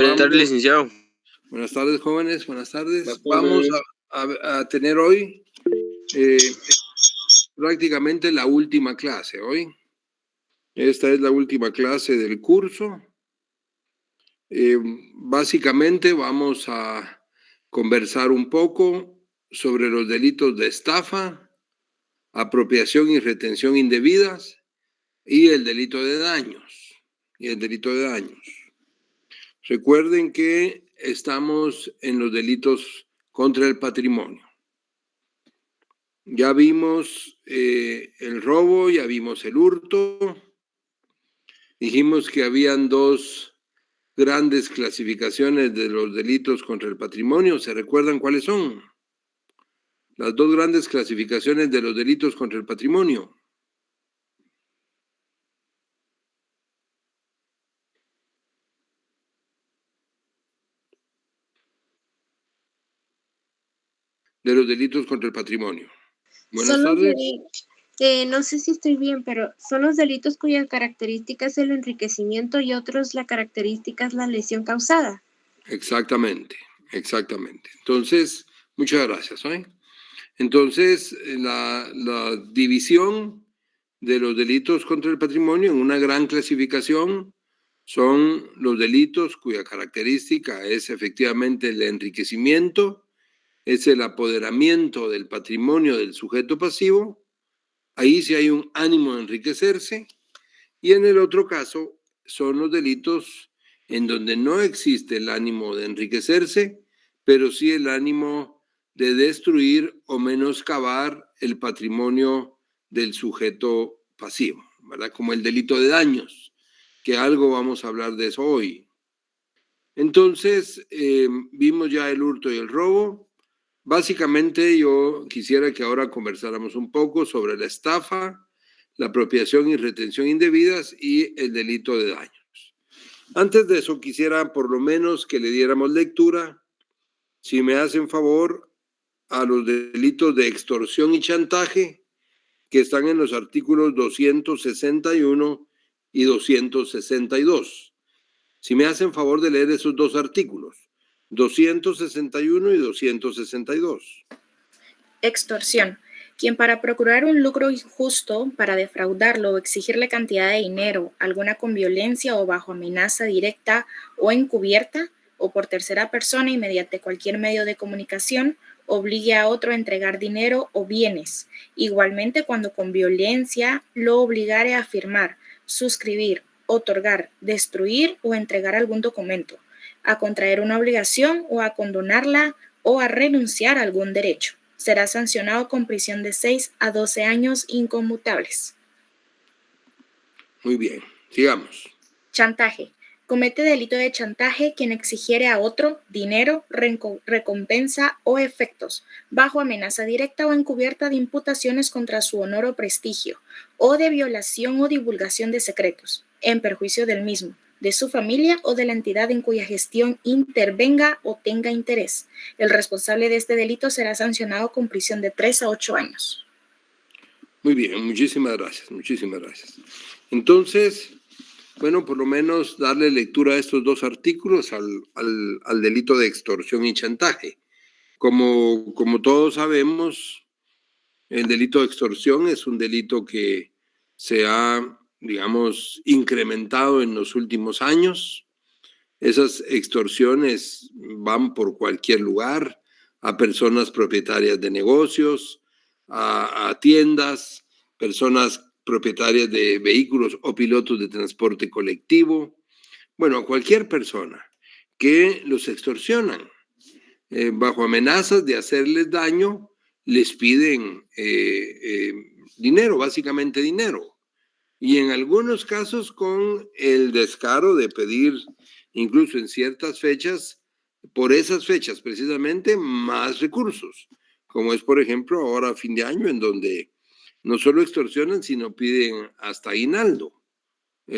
Buenas tardes, licenciado. Buenas tardes, jóvenes. Buenas tardes. Vamos a tener hoy prácticamente la última clase. Esta es la última clase del curso. Básicamente vamos a conversar un poco sobre los delitos de estafa, apropiación y retención indebidas y el delito de daños. Recuerden que estamos en los delitos contra el patrimonio. Ya vimos el robo, ya vimos el hurto. Dijimos que habían dos grandes clasificaciones de los delitos contra el patrimonio. ¿Se recuerdan cuáles son? Las dos grandes clasificaciones de los delitos contra el patrimonio. De los delitos contra el patrimonio. Buenas tardes. No sé si estoy bien, pero son los delitos cuya característica es el enriquecimiento y otros la característica es la lesión causada. Exactamente. Entonces, muchas gracias. Entonces, la división de los delitos contra el patrimonio en una gran clasificación son los delitos cuya característica es efectivamente el enriquecimiento, es el apoderamiento del patrimonio del sujeto pasivo. Ahí sí hay un ánimo de enriquecerse. Y en el otro caso son los delitos en donde no existe el ánimo de enriquecerse, pero sí el ánimo de destruir o menoscabar el patrimonio del sujeto pasivo, ¿verdad? Como el delito de daños, que algo vamos a hablar de eso hoy. Entonces, vimos ya el hurto y el robo. Básicamente yo quisiera que ahora conversáramos un poco sobre la estafa, la apropiación y retención indebidas y el delito de daños. Antes de eso quisiera por lo menos que le diéramos lectura, si me hacen favor, a los delitos de extorsión y chantaje que están en los artículos 261 y 262. Si me hacen favor de leer esos dos artículos, 261 y 262. Extorsión. Quien para procurar un lucro injusto, para defraudarlo o exigirle cantidad de dinero, alguna con violencia o bajo amenaza directa o encubierta, o por tercera persona y mediante cualquier medio de comunicación, obligue a otro a entregar dinero o bienes. Igualmente cuando con violencia lo obligare a firmar, suscribir, otorgar, destruir o entregar algún documento, a contraer una obligación o a condonarla o a renunciar a algún derecho. Será sancionado con prisión de 6 a 12 años inconmutables. Muy bien, sigamos. Chantaje. Comete delito de chantaje quien exigiere a otro dinero, recompensa o efectos, bajo amenaza directa o encubierta de imputaciones contra su honor o prestigio, o de violación o divulgación de secretos, en perjuicio del mismo, de su familia o de la entidad en cuya gestión intervenga o tenga interés. El responsable de este delito será sancionado con prisión de 3 a 8 años. Muy bien, muchísimas gracias. Entonces, bueno, por lo menos darle lectura a estos dos artículos al delito de extorsión y chantaje. Como todos sabemos, el delito de extorsión es un delito que se ha, digamos, incrementado en los últimos años. Esas extorsiones van por cualquier lugar, a personas propietarias de negocios, a tiendas, personas propietarias de vehículos o pilotos de transporte colectivo. Bueno, a cualquier persona que los extorsionan bajo amenazas de hacerles daño, les piden dinero, básicamente dinero. Y en algunos casos con el descaro de pedir, incluso en ciertas fechas, por esas fechas precisamente, más recursos. Como es, por ejemplo, ahora a fin de año, en donde no solo extorsionan, sino piden hasta aguinaldo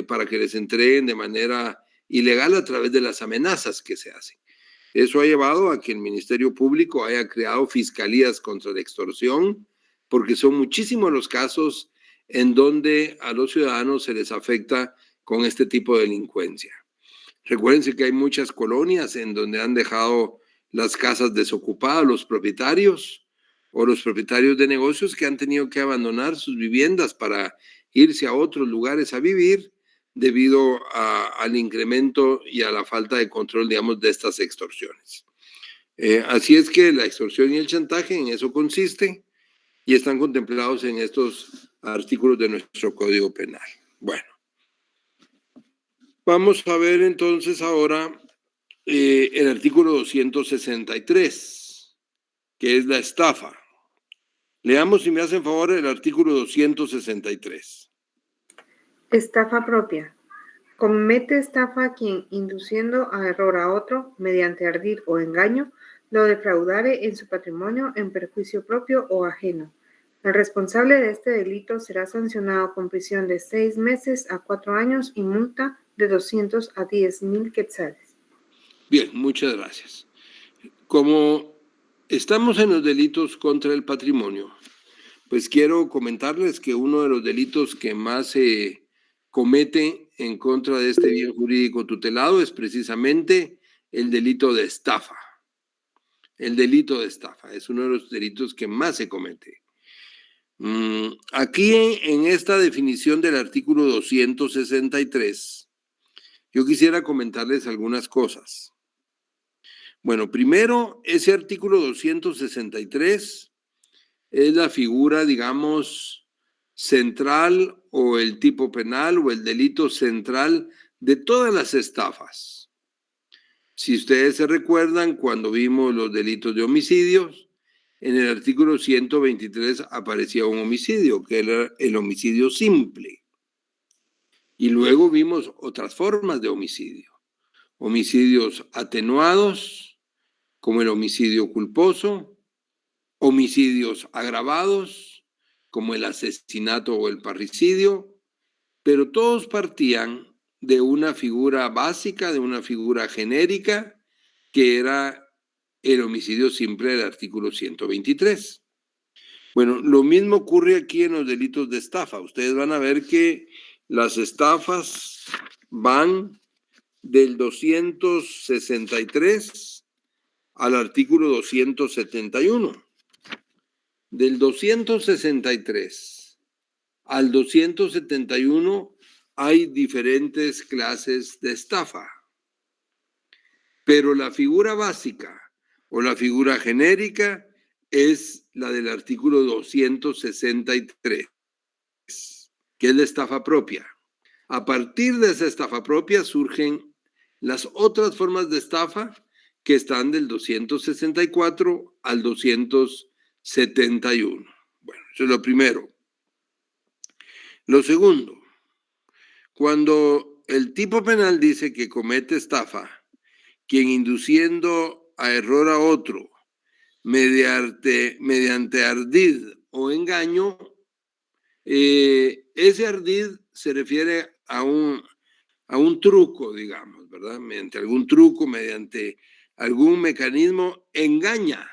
para que les entreguen de manera ilegal a través de las amenazas que se hacen. Eso ha llevado a que el Ministerio Público haya creado fiscalías contra la extorsión, porque son muchísimos los casos en donde a los ciudadanos se les afecta con este tipo de delincuencia. Recuérdense que hay muchas colonias en donde han dejado las casas desocupadas los propietarios o los propietarios de negocios que han tenido que abandonar sus viviendas para irse a otros lugares a vivir debido al incremento y a la falta de control, digamos, de estas extorsiones. Así es que la extorsión y el chantaje en eso consiste y están contemplados en estos artículos de nuestro Código Penal. Bueno, vamos a ver entonces ahora el artículo 263, que es la estafa. Leamos, si me hacen favor, el artículo 263. Estafa propia. Comete estafa quien, induciendo a error a otro, mediante ardid o engaño, lo defraudare en su patrimonio en perjuicio propio o ajeno. El responsable de este delito será sancionado con prisión de 6 meses a 4 años y multa de 200 a 10,000 quetzales. Bien, muchas gracias. Como estamos en los delitos contra el patrimonio, pues quiero comentarles que uno de los delitos que más se comete en contra de este bien jurídico tutelado es precisamente el delito de estafa. El delito de estafa es uno de los delitos que más se comete. Aquí en esta definición del artículo 263, yo quisiera comentarles algunas cosas. Bueno, primero, ese artículo 263 es la figura, digamos, central o el tipo penal o el delito central de todas las estafas. Si ustedes se recuerdan, cuando vimos los delitos de homicidios, en el artículo 123 aparecía un homicidio, que era el homicidio simple. Y luego vimos otras formas de homicidio. Homicidios atenuados, como el homicidio culposo, homicidios agravados, como el asesinato o el parricidio, pero todos partían de una figura básica, de una figura genérica, que era el homicidio simple del artículo 123. Bueno, lo mismo ocurre aquí en los delitos de estafa. Ustedes van a ver que las estafas van del 263 al artículo 271. Del 263 al 271 hay diferentes clases de estafa, pero la figura básica o la figura genérica es la del artículo 263, que es la estafa propia. A partir de esa estafa propia surgen las otras formas de estafa que están del 264 al 271. Bueno, eso es lo primero. Lo segundo, cuando el tipo penal dice que comete estafa, quien induciendo a error a otro mediante ardid o engaño, ese ardid se refiere a un truco, digamos, ¿verdad? Mediante algún truco, mediante algún mecanismo, engaña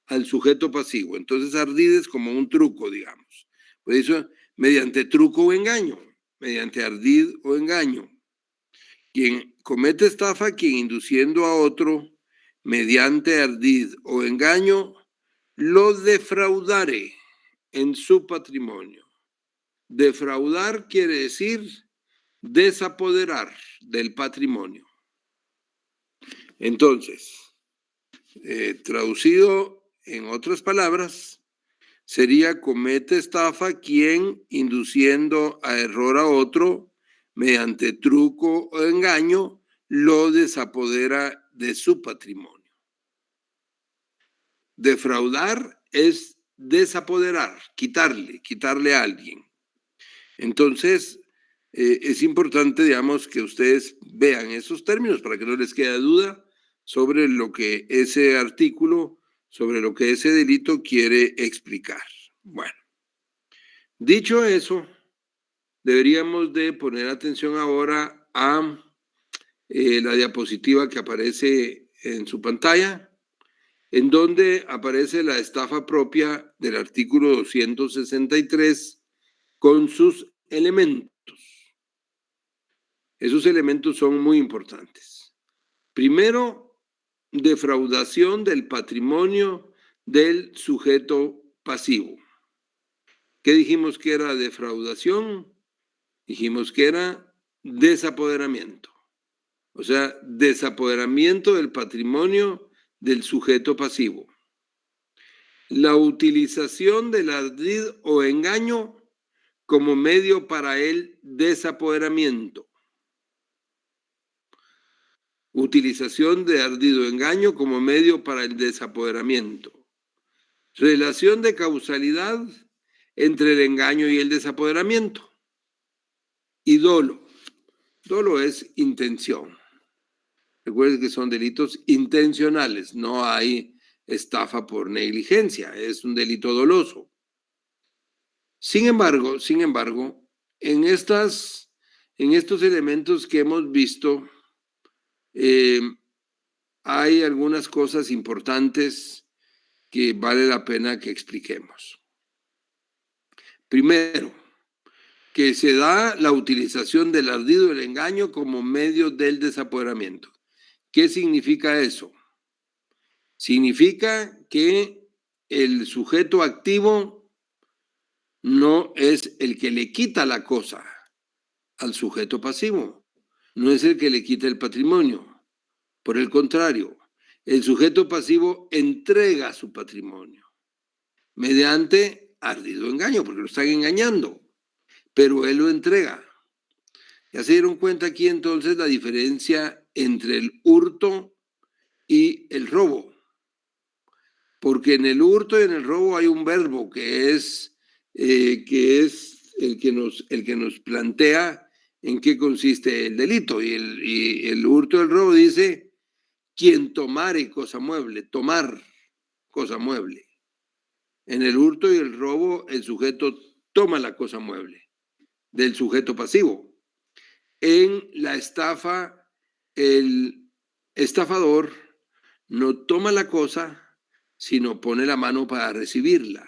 al sujeto pasivo. Entonces, ardid es como un truco, digamos. Por eso, mediante truco o engaño, mediante ardid o engaño. Quien comete estafa, quien induciendo a otro, mediante ardid o engaño, lo defraudare en su patrimonio. Defraudar quiere decir desapoderar del patrimonio. Entonces, traducido en otras palabras, sería comete estafa quien, induciendo a error a otro, mediante truco o engaño, lo desapodera de su patrimonio. Defraudar es desapoderar, quitarle a alguien. Entonces, es importante, digamos, que ustedes vean esos términos para que no les quede duda sobre lo que ese artículo, sobre lo que ese delito quiere explicar. Bueno, dicho eso, deberíamos de poner atención ahora a la diapositiva que aparece en su pantalla, en donde aparece la estafa propia del artículo 263 con sus elementos. Esos elementos son muy importantes. Primero, defraudación del patrimonio del sujeto pasivo. ¿Qué dijimos que era defraudación? Dijimos que era desapoderamiento. O sea, desapoderamiento del patrimonio del sujeto pasivo. La utilización del ardid o engaño como medio para el desapoderamiento. Utilización de ardid o engaño como medio para el desapoderamiento. Relación de causalidad entre el engaño y el desapoderamiento. Y dolo. Dolo es intención. Recuerden que son delitos intencionales, no hay estafa por negligencia, es un delito doloso. Sin embargo, en estos elementos que hemos visto, hay algunas cosas importantes que vale la pena que expliquemos. Primero, que se da la utilización del ardid o el engaño como medio del desapoderamiento. ¿Qué significa eso? Significa que el sujeto activo no es el que le quita la cosa al sujeto pasivo, no es el que le quita el patrimonio. Por el contrario, el sujeto pasivo entrega su patrimonio mediante ardido engaño, porque lo están engañando, pero él lo entrega. ¿Ya se dieron cuenta aquí entonces la diferencia entre el hurto y el robo? Porque en el hurto y en el robo hay un verbo que es el que nos plantea en qué consiste el delito. Y el hurto y el robo dice, quien tomare cosa mueble, tomar cosa mueble. En el hurto y el robo, el sujeto toma la cosa mueble del sujeto pasivo. En la estafa, el estafador no toma la cosa, sino pone la mano para recibirla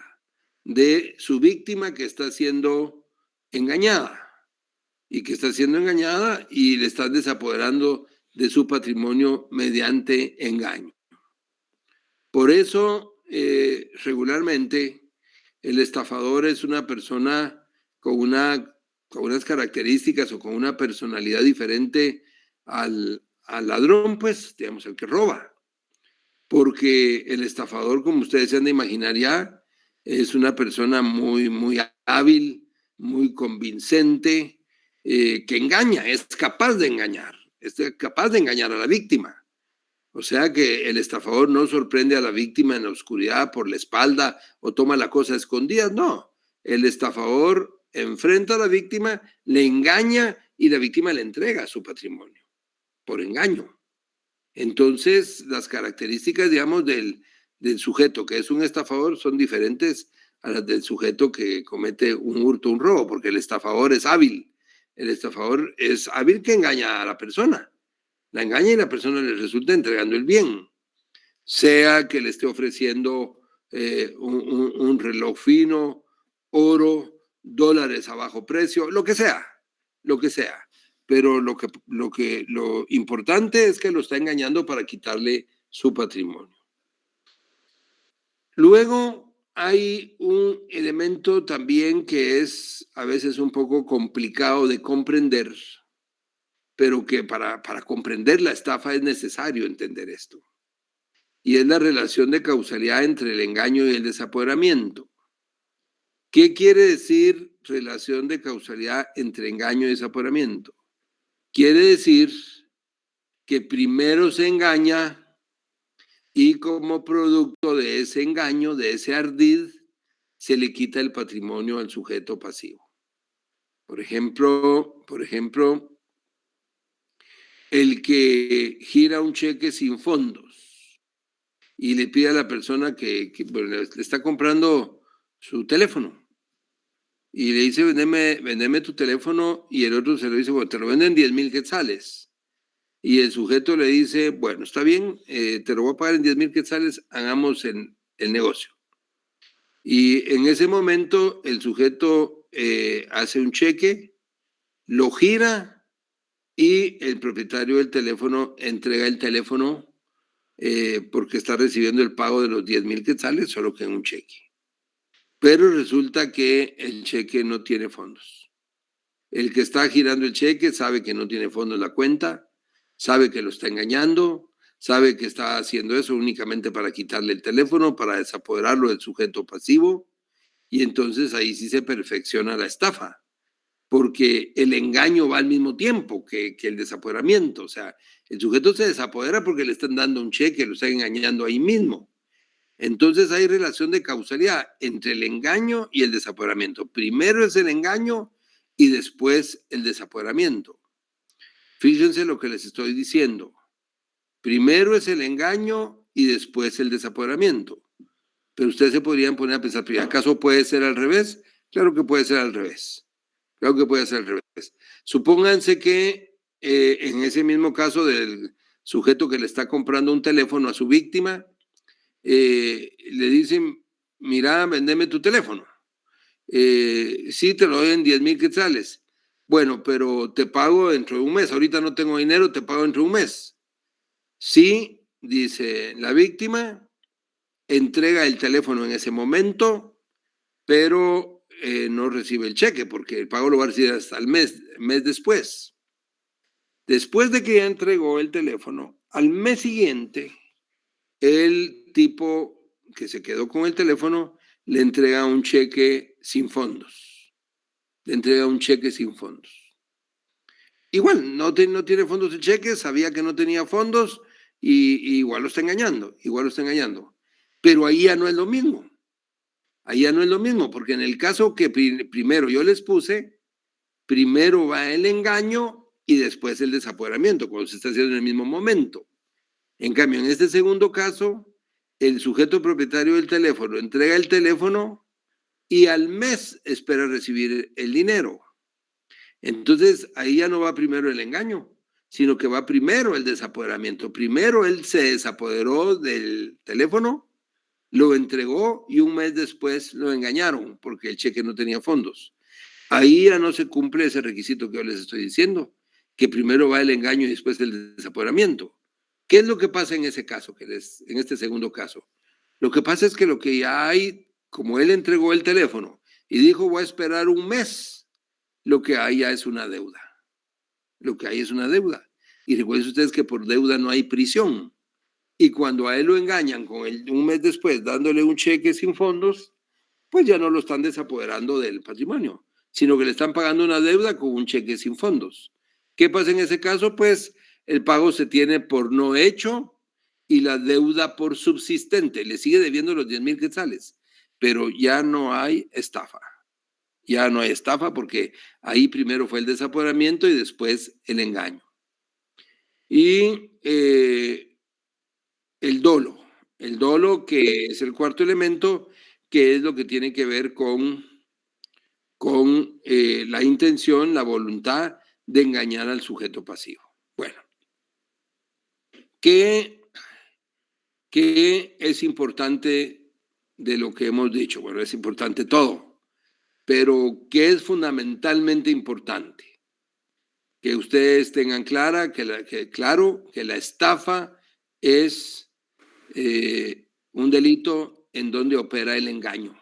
de su víctima que está siendo engañada y le están desapoderando de su patrimonio mediante engaño. Por eso, regularmente, el estafador es una persona con unas características o con una personalidad diferente al ladrón, pues, digamos, el que roba. Porque el estafador, como ustedes se han de imaginar ya, es una persona muy, muy hábil, muy convincente, que engaña, es capaz de engañar a la víctima. O sea que el estafador no sorprende a la víctima en la oscuridad por la espalda o toma la cosa a escondidas, no. El estafador enfrenta a la víctima, le engaña y la víctima le entrega su patrimonio por engaño. Entonces, las características, digamos, del sujeto que es un estafador son diferentes a las del sujeto que comete un hurto, un robo, porque el estafador es hábil. El estafador es hábil que engaña a la persona. La engaña y la persona le resulta entregando el bien. Sea que le esté ofreciendo un reloj fino, oro, dólares a bajo precio, lo que sea. Pero lo importante es que lo está engañando para quitarle su patrimonio. Luego hay un elemento también que es a veces un poco complicado de comprender, pero que para comprender la estafa es necesario entender esto. Y es la relación de causalidad entre el engaño y el desapoderamiento. ¿Qué quiere decir relación de causalidad entre engaño y desapoderamiento? Quiere decir que primero se engaña y como producto de ese engaño, de ese ardid, se le quita el patrimonio al sujeto pasivo. Por ejemplo, el que gira un cheque sin fondos y le pide a la persona que le está comprando su teléfono y le dice, vendeme tu teléfono, y el otro se lo dice, bueno, te lo venden 10,000 quetzales. Y el sujeto le dice, bueno, está bien, te lo voy a pagar en 10,000 quetzales, hagamos el negocio. Y en ese momento el sujeto hace un cheque, lo gira y el propietario del teléfono entrega el teléfono porque está recibiendo el pago de los 10,000 quetzales, solo que en un cheque. Pero resulta que el cheque no tiene fondos. El que está girando el cheque sabe que no tiene fondos en la cuenta, sabe que lo está engañando, sabe que está haciendo eso únicamente para quitarle el teléfono, para desapoderarlo del sujeto pasivo, y entonces ahí sí se perfecciona la estafa, porque el engaño va al mismo tiempo que el desapoderamiento. O sea, el sujeto se desapodera porque le están dando un cheque, lo están engañando ahí mismo. Entonces hay relación de causalidad entre el engaño y el desapoderamiento. Primero es el engaño y después el desapoderamiento. Fíjense lo que les estoy diciendo. Primero es el engaño y después el desapoderamiento. Pero ustedes se podrían poner a pensar, ¿acaso puede ser al revés? Claro que puede ser al revés. Claro que puede ser al revés. Supónganse que en ese mismo caso del sujeto que le está comprando un teléfono a su víctima, le dicen, mira, vendeme tu teléfono. Sí, te lo doy en 10,000 quetzales. Bueno, pero te pago dentro de un mes. Ahorita no tengo dinero, te pago dentro de un mes. Sí, dice la víctima, entrega el teléfono en ese momento, pero no recibe el cheque porque el pago lo va a recibir hasta el mes después. Después de que ya entregó el teléfono, al mes siguiente, el tipo que se quedó con el teléfono le entrega un cheque sin fondos. Le entrega un cheque sin fondos. Igual, no tiene fondos el cheque, sabía que no tenía fondos y igual lo está engañando, Pero ahí ya no es lo mismo. Ahí ya no es lo mismo, porque en el caso que primero yo les puse, primero va el engaño y después el desapoderamiento, cuando se está haciendo en el mismo momento. En cambio, en este segundo caso, el sujeto propietario del teléfono entrega el teléfono y al mes espera recibir el dinero. Entonces, ahí ya no va primero el engaño, sino que va primero el desapoderamiento. Primero él se desapoderó del teléfono, lo entregó y un mes después lo engañaron porque el cheque no tenía fondos. Ahí ya no se cumple ese requisito que yo les estoy diciendo, que primero va el engaño y después el desapoderamiento. ¿Qué es lo que pasa en ese caso, en este segundo caso? Lo que pasa es que lo que ya hay, como él entregó el teléfono y dijo voy a esperar un mes, lo que hay ya es una deuda. Lo que hay es una deuda. Y recuerden ustedes que por deuda no hay prisión. Y cuando a él lo engañan un mes después dándole un cheque sin fondos, pues ya no lo están desapoderando del patrimonio, sino que le están pagando una deuda con un cheque sin fondos. ¿Qué pasa en ese caso? Pues el pago se tiene por no hecho y la deuda por subsistente. Le sigue debiendo los 10,000 quetzales, pero ya no hay estafa. Ya no hay estafa porque ahí primero fue el desapoderamiento y después el engaño. Y el dolo que es el cuarto elemento, que es lo que tiene que ver con la intención, la voluntad de engañar al sujeto pasivo. Bueno, ¿qué es importante de lo que hemos dicho? Bueno, es importante todo. Pero, ¿qué es fundamentalmente importante? Que ustedes tengan claro que la estafa es un delito en donde opera el engaño.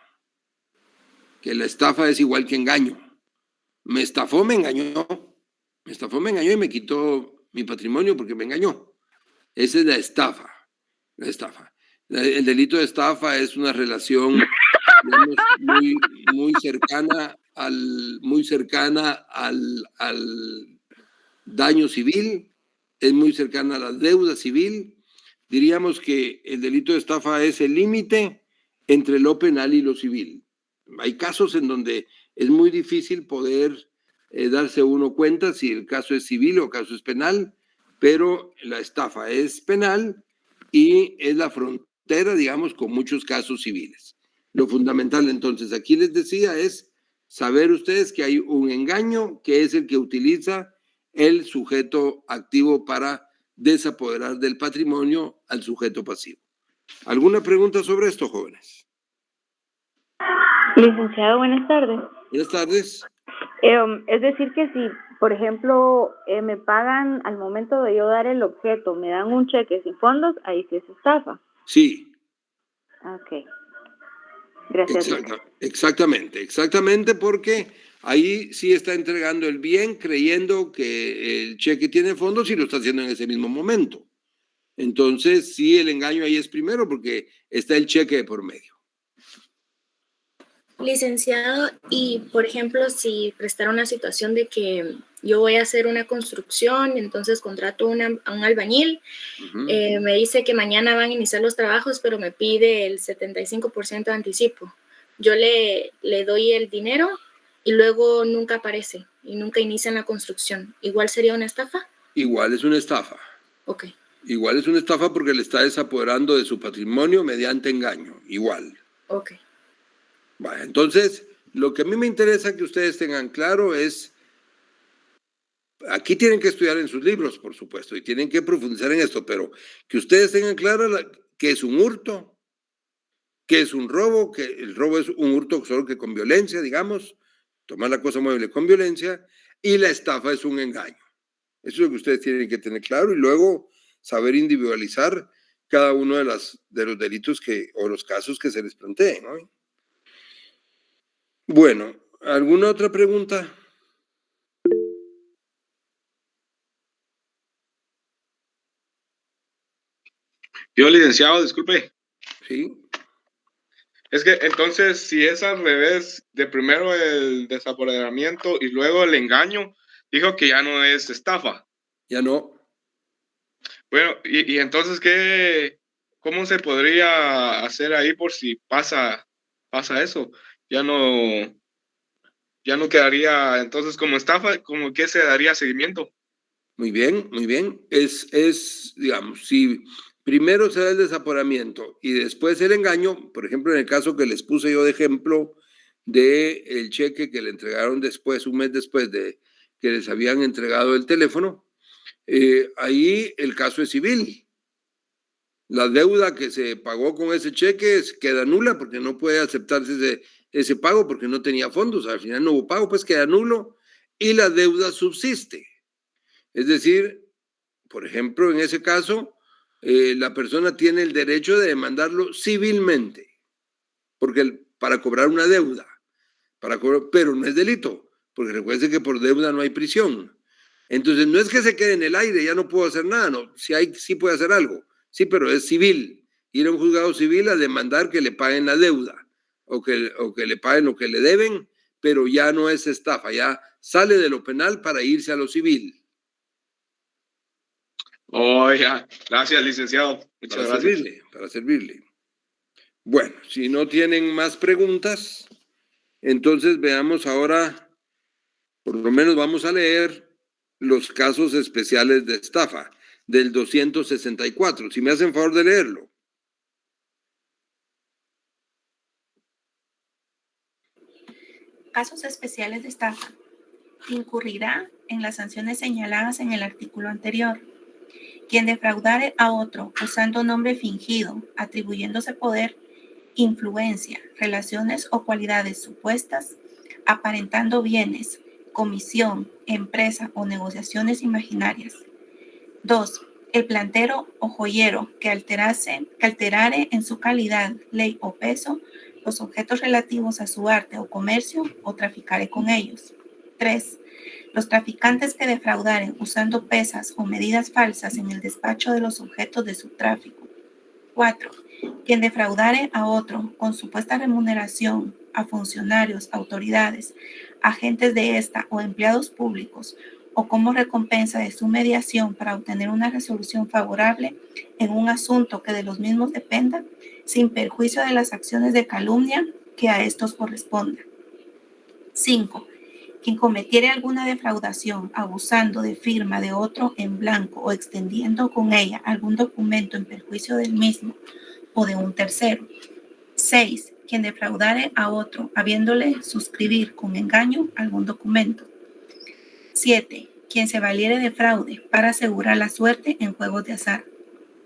Que la estafa es igual que engaño. Me estafó, me engañó. Me estafó, me engañó y me quitó mi patrimonio porque me engañó. Esa es la estafa. La estafa. El delito de estafa es una relación muy cercana al daño civil, es muy cercana a la deuda civil. Diríamos que el delito de estafa es el límite entre lo penal y lo civil. Hay casos en donde es muy difícil poder darse uno cuenta si el caso es civil o caso es penal, pero la estafa es penal y es la frontera, digamos, con muchos casos civiles. Lo fundamental, entonces, aquí les decía, es saber ustedes que hay un engaño que es el que utiliza el sujeto activo para desapoderar del patrimonio al sujeto pasivo. ¿Alguna pregunta sobre esto, jóvenes? Licenciado, buenas tardes. Buenas tardes. Es decir que si, por ejemplo, me pagan al momento de yo dar el objeto, me dan un cheque sin fondos, ahí sí es estafa. Sí, Ok, gracias. exactamente, porque ahí sí está entregando el bien creyendo que el cheque tiene fondos y lo está haciendo en ese mismo momento. Entonces, sí, el engaño ahí es primero porque está el cheque de por medio. Licenciado, y por ejemplo, si prestara una situación de que yo voy a hacer una construcción, entonces contrato a un albañil, me dice que mañana van a iniciar los trabajos, pero me pide el 75% de anticipo. Yo le doy el dinero y luego nunca aparece y nunca inician la construcción. ¿Igual sería una estafa? Igual es una estafa. Ok. Igual es una estafa porque le está desapoderando de su patrimonio mediante engaño. Igual. Ok. Vale, entonces, lo que a mí me interesa que ustedes tengan claro es, aquí tienen que estudiar en sus libros, por supuesto, y tienen que profundizar en esto, pero que ustedes tengan claro que es un hurto, que es un robo, que el robo es un hurto solo que con violencia, digamos, tomar la cosa mueble con violencia, y la estafa es un engaño. Eso es lo que ustedes tienen que tener claro y luego saber individualizar cada uno de los delitos o los casos que se les planteen, ¿no? Bueno, ¿alguna otra pregunta? Yo, licenciado, disculpe. Sí. Es que entonces, si es al revés, de primero el desapoderamiento y luego el engaño, dijo que ya no es estafa. Ya no. Bueno, y entonces, ¿cómo se podría hacer ahí por si pasa eso? Ya no quedaría entonces como estafa, ¿como que se daría seguimiento? Muy bien, muy bien. Digamos, si primero se da el desaporamiento y después el engaño, por ejemplo, en el caso que les puse yo de ejemplo de el cheque que le entregaron después, un mes después de que les habían entregado el teléfono, ahí el caso es civil. La deuda que se pagó con ese cheque queda nula porque no puede aceptarse ese pago porque no tenía fondos. Al final no hubo pago, pues queda nulo y la deuda subsiste. Es decir, por ejemplo, en ese caso, la persona tiene el derecho de demandarlo civilmente, porque para cobrar una deuda, pero no es delito, porque recuerden que por deuda no hay prisión. Entonces, no es que se quede en el aire, ya no puedo hacer nada, no, sí puede hacer algo, sí, pero es civil. Ir a un juzgado civil a demandar que le paguen la deuda o que le paguen lo que le deben, pero ya no es estafa, ya sale de lo penal para irse a lo civil. Oh, ya. Gracias, licenciado. Muchas gracias. Para servirle. Bueno, si no tienen más preguntas, entonces veamos ahora, por lo menos vamos a leer los casos especiales de estafa del 264. Si me hacen favor de leerlo. Casos especiales de estafa. Incurrirá en las sanciones señaladas en el artículo anterior. Quien defraudare a otro usando nombre fingido, atribuyéndose poder, influencia, relaciones o cualidades supuestas, aparentando bienes, comisión, empresa o negociaciones imaginarias. 2. El plantero o joyero que alterare en su calidad, ley o peso los objetos relativos a su arte o comercio o traficare con ellos. 3. Los traficantes que defraudaren usando pesas o medidas falsas en el despacho de los objetos de su tráfico. 4. Quien defraudare a otro con supuesta remuneración a funcionarios, autoridades, agentes de esta o empleados públicos o como recompensa de su mediación para obtener una resolución favorable en un asunto que de los mismos dependa, sin perjuicio de las acciones de calumnia que a estos correspondan. 5. Quien cometiere alguna defraudación abusando de firma de otro en blanco o extendiendo con ella algún documento en perjuicio del mismo o de un tercero. 6. Quien defraudare a otro habiéndole suscribir con engaño algún documento. 7. Quien se valiere de fraude para asegurar la suerte en juegos de azar.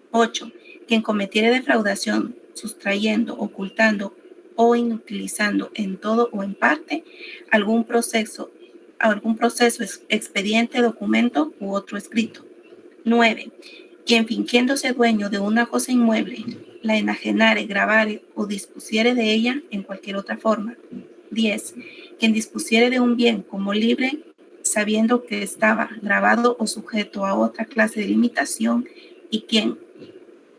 8. Quien cometiere defraudación sustrayendo, ocultando o inutilizando en todo o en parte algún proceso, expediente, documento u otro escrito. 9. Quien fingiéndose dueño de una cosa inmueble, la enajenare, grabare o dispusiere de ella en cualquier otra forma. 10. Quien dispusiere de un bien como libre, sabiendo que estaba grabado o sujeto a otra clase de limitación, y quien,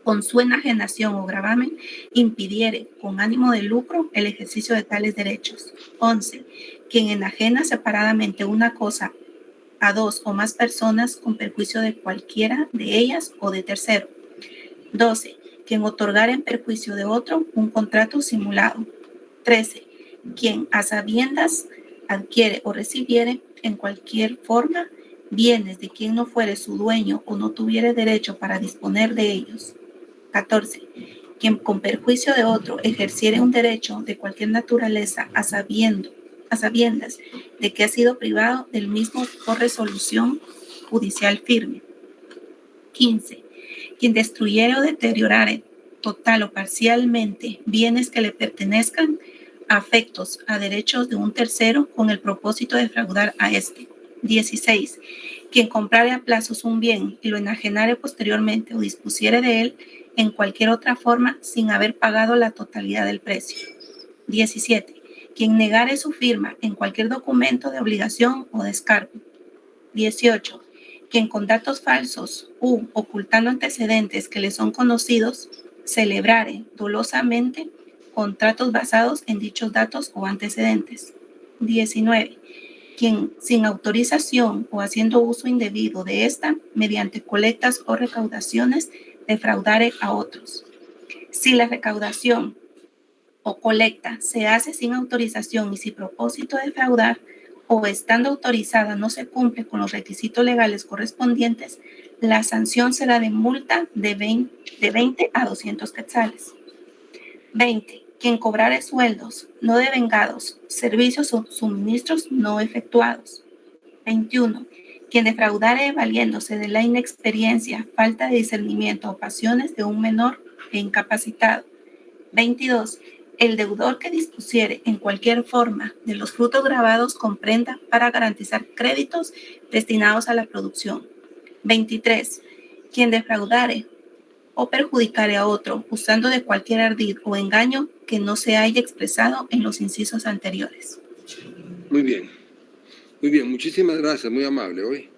con su enajenación o gravamen, impidiere con ánimo de lucro el ejercicio de tales derechos. 11. Quien enajena separadamente una cosa a dos o más personas con perjuicio de cualquiera de ellas o de tercero. 12. Quien otorgara en perjuicio de otro un contrato simulado. 13. Quien a sabiendas adquiere o recibiere en cualquier forma bienes de quien no fuere su dueño o no tuviere derecho para disponer de ellos. 14. Quien con perjuicio de otro ejerciere un derecho de cualquier naturaleza a sabiendas de que ha sido privado del mismo por resolución judicial firme. 15. Quien destruyere o deteriorare total o parcialmente bienes que le pertenezcan, afectos a derechos de un tercero con el propósito de defraudar a éste. 16. Quien comprare a plazos un bien y lo enajenare posteriormente o dispusiere de él en cualquier otra forma sin haber pagado la totalidad del precio. 17. Quien negare su firma en cualquier documento de obligación o descargo. 18. Quien con datos falsos u ocultando antecedentes que le son conocidos, celebrare dolosamente contratos basados en dichos datos o antecedentes. 19. Quien sin autorización o haciendo uso indebido de esta, mediante colectas o recaudaciones, defraudare a otros. Si la recaudación o colecta se hace sin autorización y sin propósito de defraudar, o estando autorizada no se cumple con los requisitos legales correspondientes, la sanción será de multa de 20 a 200 quetzales. 20. Quien cobrare sueldos no devengados, servicios o suministros no efectuados. 21. Quien defraudare valiéndose de la inexperiencia, falta de discernimiento o pasiones de un menor e incapacitado. 22. El deudor que dispusiere en cualquier forma de los frutos grabados con prenda para garantizar créditos destinados a la producción. 23. Quien defraudare o perjudicare a otro usando de cualquier ardid o engaño que no se haya expresado en los incisos anteriores. Muy bien, muchísimas gracias, muy amable hoy.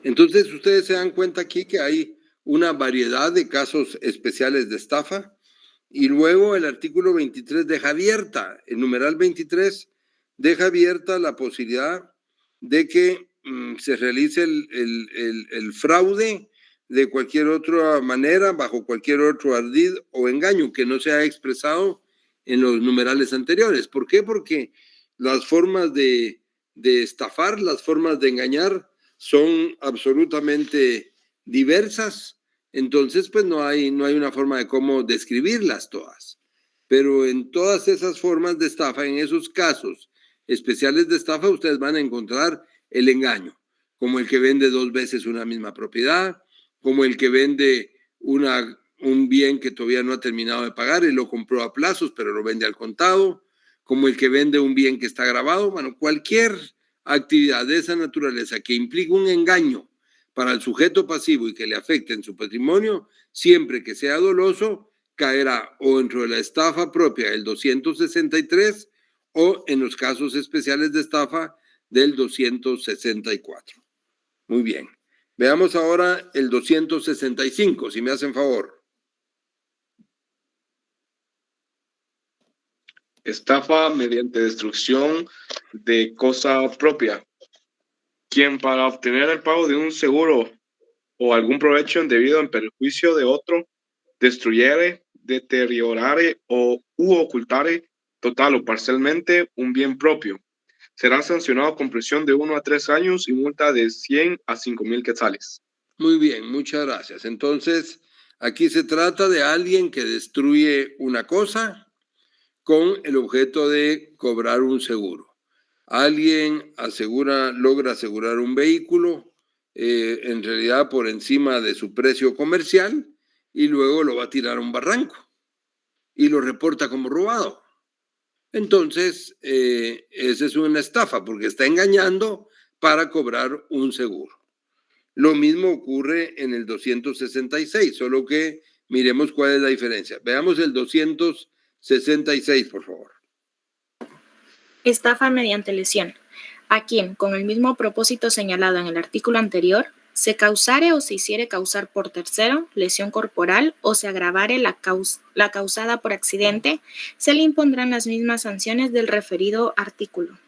Entonces, ustedes se dan cuenta aquí que hay una variedad de casos especiales de estafa, y luego el artículo 23 deja abierta, el numeral 23 deja abierta la posibilidad de que se realice el fraude de cualquier otra manera, bajo cualquier otro ardid o engaño que no se ha expresado en los numerales anteriores. ¿Por qué? Porque las formas de estafar, las formas de engañar son absolutamente diversas. Entonces, pues no hay una forma de cómo describirlas todas. Pero en todas esas formas de estafa, en esos casos especiales de estafa, ustedes van a encontrar el engaño, como el que vende 2 veces una misma propiedad, como el que vende un bien que todavía no ha terminado de pagar y lo compró a plazos, pero lo vende al contado, como el que vende un bien que está grabado. Bueno, cualquier actividad de esa naturaleza que implique un engaño para el sujeto pasivo y que le afecte en su patrimonio, siempre que sea doloso, caerá o dentro de la estafa propia del 263 o en los casos especiales de estafa del 264. Muy bien. Veamos ahora el 265, si me hacen favor. Estafa mediante destrucción de cosa propia. Quien para obtener el pago de un seguro o algún provecho indebido en perjuicio de otro, destruyere, deteriorare u ocultare total o parcialmente un bien propio, será sancionado con prisión de 1 a 3 años y multa de 100 a 5,000 quetzales. Muy bien, muchas gracias. Entonces, aquí se trata de alguien que destruye una cosa con el objeto de cobrar un seguro. Alguien logra asegurar un vehículo, en realidad por encima de su precio comercial, y luego lo va a tirar a un barranco y lo reporta como robado. entonces esa es una estafa porque está engañando para cobrar un seguro. Lo mismo ocurre en el 266, solo que miremos cuál es la diferencia. Veamos el 266, por favor. Estafa mediante lesión. A quien, con el mismo propósito señalado en el artículo anterior, se causare o se hiciere causar por tercero lesión corporal o se agravare la causada por accidente, se le impondrán las mismas sanciones del referido artículo.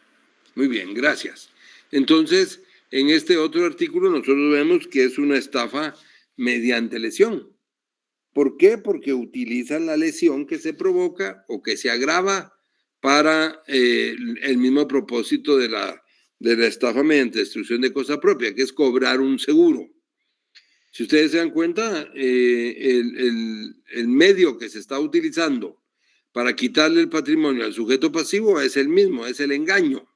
Muy bien, gracias. Entonces, en este otro artículo nosotros vemos que es una estafa mediante lesión. ¿Por qué? Porque utilizan la lesión que se provoca o que se agrava para el mismo propósito de la estafa mediante destrucción de cosa propia, que es cobrar un seguro. Si ustedes se dan cuenta, el medio que se está utilizando para quitarle el patrimonio al sujeto pasivo es el mismo, es el engaño.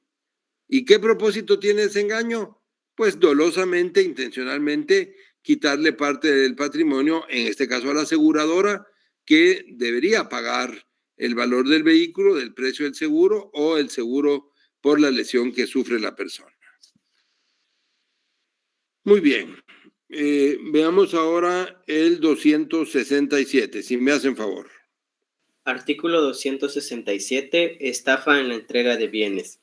¿Y qué propósito tiene ese engaño? Pues dolosamente, intencionalmente, quitarle parte del patrimonio, en este caso a la aseguradora, que debería pagar el valor del vehículo, del precio del seguro o el seguro por la lesión que sufre la persona. Muy bien. Veamos ahora el 267, si me hacen favor. Artículo 267. Estafa en la entrega de bienes.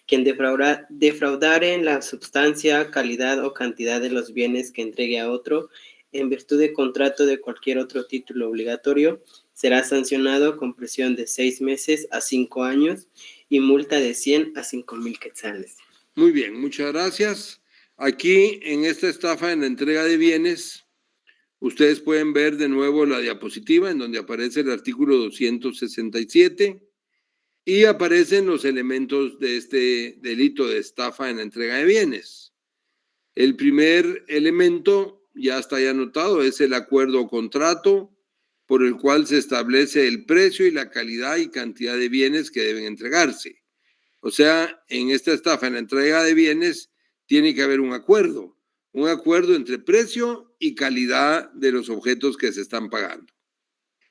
Quien defraudare en la substancia, calidad o cantidad de los bienes que entregue a otro, en virtud de contrato de cualquier otro título obligatorio, será sancionado con prisión de 6 meses a 5 años y multa de 100 a 5,000 quetzales. Muy bien, muchas gracias. Aquí, en esta estafa en la entrega de bienes, ustedes pueden ver de nuevo la diapositiva en donde aparece el artículo 267 y aparecen los elementos de este delito de estafa en la entrega de bienes. El primer elemento, ya está ya anotado, es el acuerdo o contrato por el cual se establece el precio y la calidad y cantidad de bienes que deben entregarse. O sea, en esta estafa en la entrega de bienes tiene que haber un acuerdo entre precio y calidad de los objetos que se están pagando.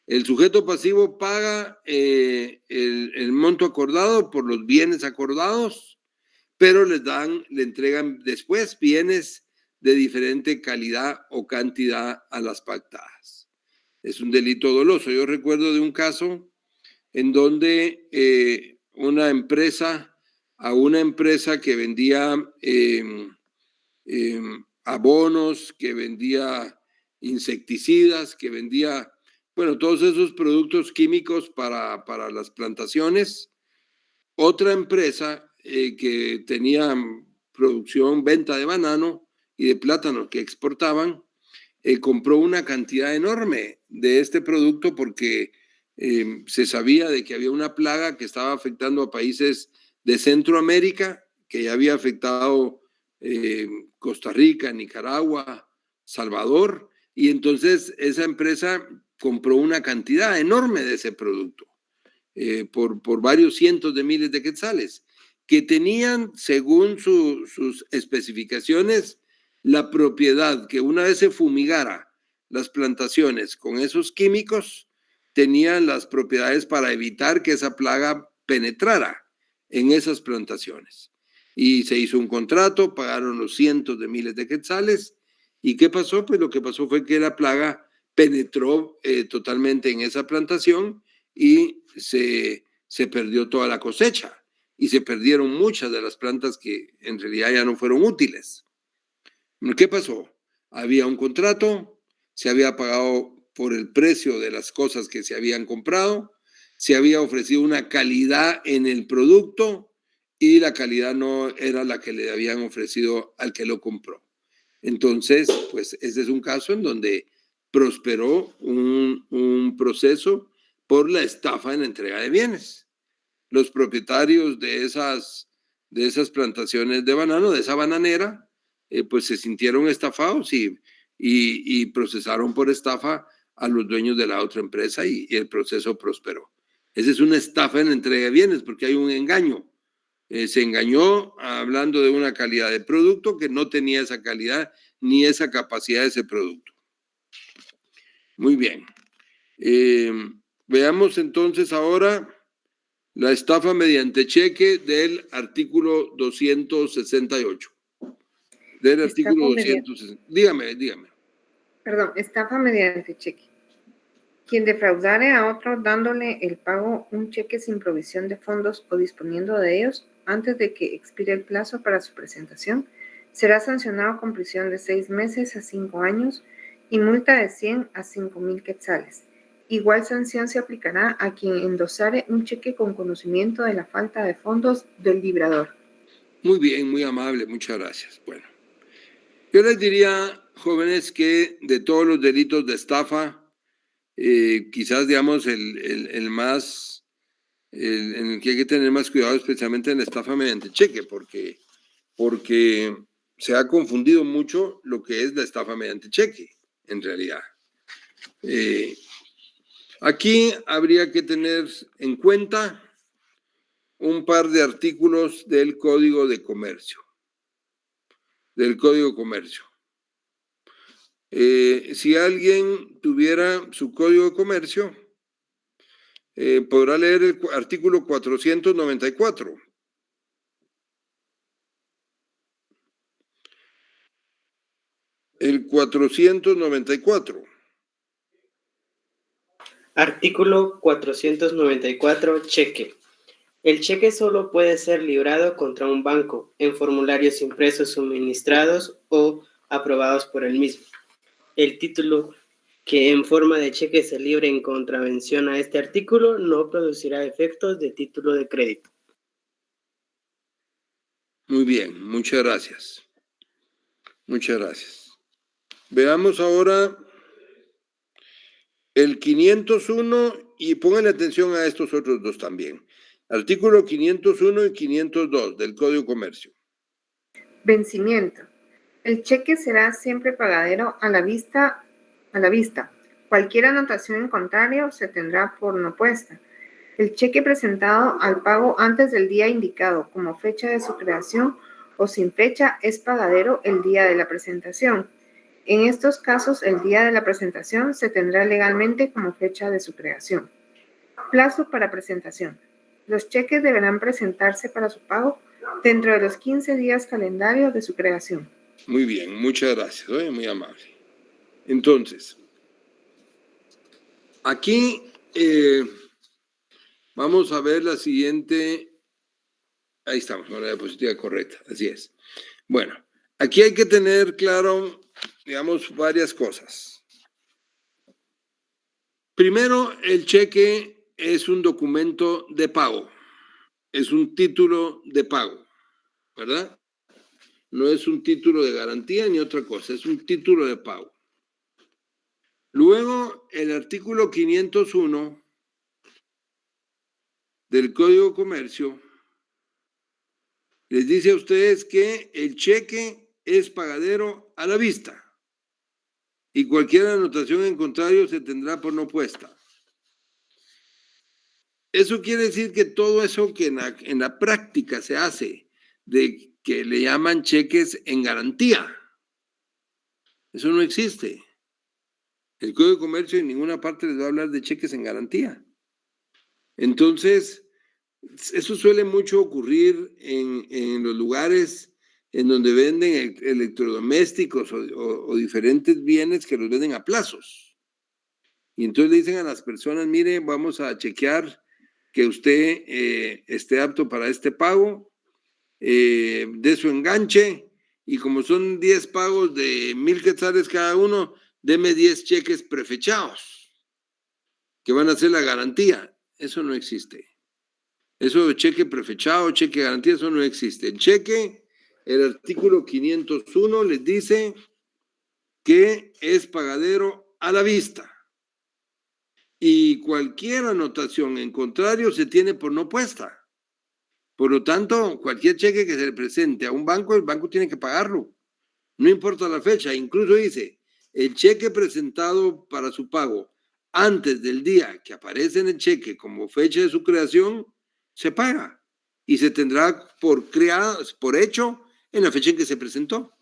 El sujeto pasivo paga el monto acordado por los bienes acordados, pero le entregan después bienes de diferente calidad o cantidad a las pactadas. Es un delito doloso. Yo recuerdo de un caso en donde a una empresa que vendía abonos, que vendía insecticidas, que vendía, bueno, todos esos productos químicos para las plantaciones. Otra empresa que tenía producción, venta de banano y de plátano que exportaban, compró una cantidad enorme de este producto porque se sabía de que había una plaga que estaba afectando a países de Centroamérica, que ya había afectado Costa Rica, Nicaragua, Salvador, y entonces esa empresa compró una cantidad enorme de ese producto por varios cientos de miles de quetzales, que tenían, según sus especificaciones, la propiedad que una vez se fumigara las plantaciones con esos químicos, tenían las propiedades para evitar que esa plaga penetrara en esas plantaciones. Y se hizo un contrato, pagaron los cientos de miles de quetzales. ¿Y qué pasó? Pues lo que pasó fue que la plaga penetró totalmente en esa plantación y se perdió toda la cosecha. Y se perdieron muchas de las plantas que en realidad ya no fueron útiles. ¿Qué pasó? Había un contrato, se había pagado por el precio de las cosas que se habían comprado, se había ofrecido una calidad en el producto y la calidad no era la que le habían ofrecido al que lo compró. Entonces, pues ese es un caso en donde prosperó un proceso por la estafa en la entrega de bienes. Los propietarios de esas plantaciones de banano, de esa bananera, pues se sintieron estafados y procesaron por estafa a los dueños de la otra empresa y el proceso prosperó. Esa es una estafa en la entrega de bienes porque hay un engaño. Se engañó hablando de una calidad de producto que no tenía esa calidad ni esa capacidad de ese producto. Muy bien. Veamos entonces ahora la estafa mediante cheque del artículo 268. Del artículo 260. Dígame. Perdón, estafa mediante cheque. Quien defraudare a otro dándole el pago un cheque sin provisión de fondos o disponiendo de ellos antes de que expire el plazo para su presentación, será sancionado con prisión de 6 meses a 5 años y multa de 100 a 5,000 quetzales. Igual sanción se aplicará a quien endosare un cheque con conocimiento de la falta de fondos del librador. Muy bien, muy amable, muchas gracias. Bueno, yo les diría, jóvenes, que de todos los delitos de estafa, quizás, digamos, el más, en el que hay que tener más cuidado, especialmente en la estafa mediante cheque, porque se ha confundido mucho lo que es la estafa mediante cheque, en realidad. Aquí habría que tener en cuenta un par de artículos del Código de Comercio. Si alguien tuviera su Código de Comercio, podrá leer el artículo 494. El 494. Artículo 494, cheque. El cheque solo puede ser librado contra un banco en formularios impresos suministrados o aprobados por el mismo. El título que en forma de cheque se libre en contravención a este artículo no producirá efectos de título de crédito. Muy bien, muchas gracias. Muchas gracias. Veamos ahora el 501 y pongan atención a estos otros dos también. Artículo 501 y 502 del Código de Comercio. Vencimiento. El cheque será siempre pagadero a la vista. Cualquier anotación en contrario se tendrá por no puesta. El cheque presentado al pago antes del día indicado como fecha de su creación o sin fecha es pagadero el día de la presentación. En estos casos, el día de la presentación se tendrá legalmente como fecha de su creación. Plazo para presentación. Los cheques deberán presentarse para su pago dentro de los 15 días calendario de su creación. Muy bien, muchas gracias, muy amable. Entonces, aquí vamos a ver la siguiente. Ahí estamos, con la diapositiva correcta, así es. Bueno, aquí hay que tener claro, digamos, varias cosas. Primero, el cheque es un documento de pago, es un título de pago, ¿verdad? No es un título de garantía ni otra cosa, es un título de pago. Luego, el artículo 501 del Código de Comercio les dice a ustedes que el cheque es pagadero a la vista y cualquier anotación en contrario se tendrá por no puesta. Eso quiere decir que todo eso que en la práctica se hace, de que le llaman cheques en garantía, eso no existe. El Código de Comercio en ninguna parte les va a hablar de cheques en garantía. Entonces, eso suele mucho ocurrir en los lugares en donde venden electrodomésticos o diferentes bienes que los venden a plazos. Y entonces le dicen a las personas, mire, vamos a chequear que usted esté apto para este pago, de su enganche, y como son 10 pagos de 1,000 quetzales cada uno, deme 10 cheques prefechados, que van a ser la garantía. Eso no existe. Eso de cheque prefechado, cheque garantía, eso no existe. El cheque, el artículo 501 les dice que es pagadero a la vista. Y cualquier anotación en contrario se tiene por no puesta. Por lo tanto, cualquier cheque que se le presente a un banco, el banco tiene que pagarlo. No importa la fecha. Incluso dice, el cheque presentado para su pago antes del día que aparece en el cheque como fecha de su creación, se paga y se tendrá por hecho en la fecha en que se presentó.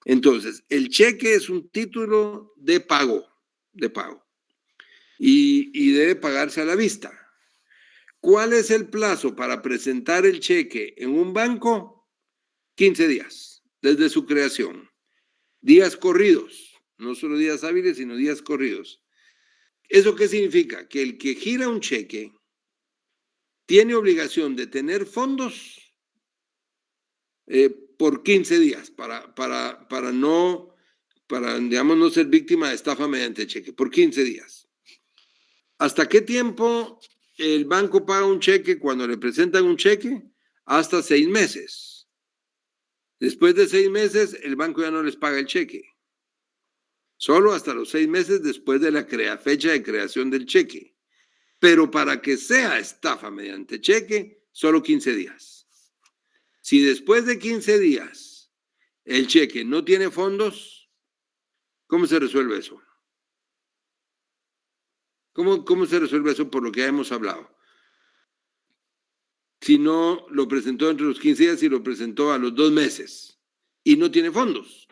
Entonces, el cheque es un título de pago, y debe pagarse a la vista. ¿Cuál es el plazo para presentar el cheque en un banco? 15 días, desde su creación. Días corridos, no solo días hábiles, sino días corridos. ¿Eso qué significa? Que el que gira un cheque tiene obligación de tener fondos por 15 días para no ser víctima de estafa mediante cheque, por 15 días. ¿Hasta qué tiempo el banco paga un cheque cuando le presentan un cheque? Hasta 6 meses. Después de 6 meses, el banco ya no les paga el cheque. Solo hasta los 6 meses después de la fecha de creación del cheque. Pero para que sea estafa mediante cheque, solo 15 días. Si después de 15 días el cheque no tiene fondos, ¿cómo se resuelve eso? ¿Cómo se resuelve eso por lo que ya hemos hablado? Si no lo presentó entre los 15 días y lo presentó a los 2 meses y no tiene fondos.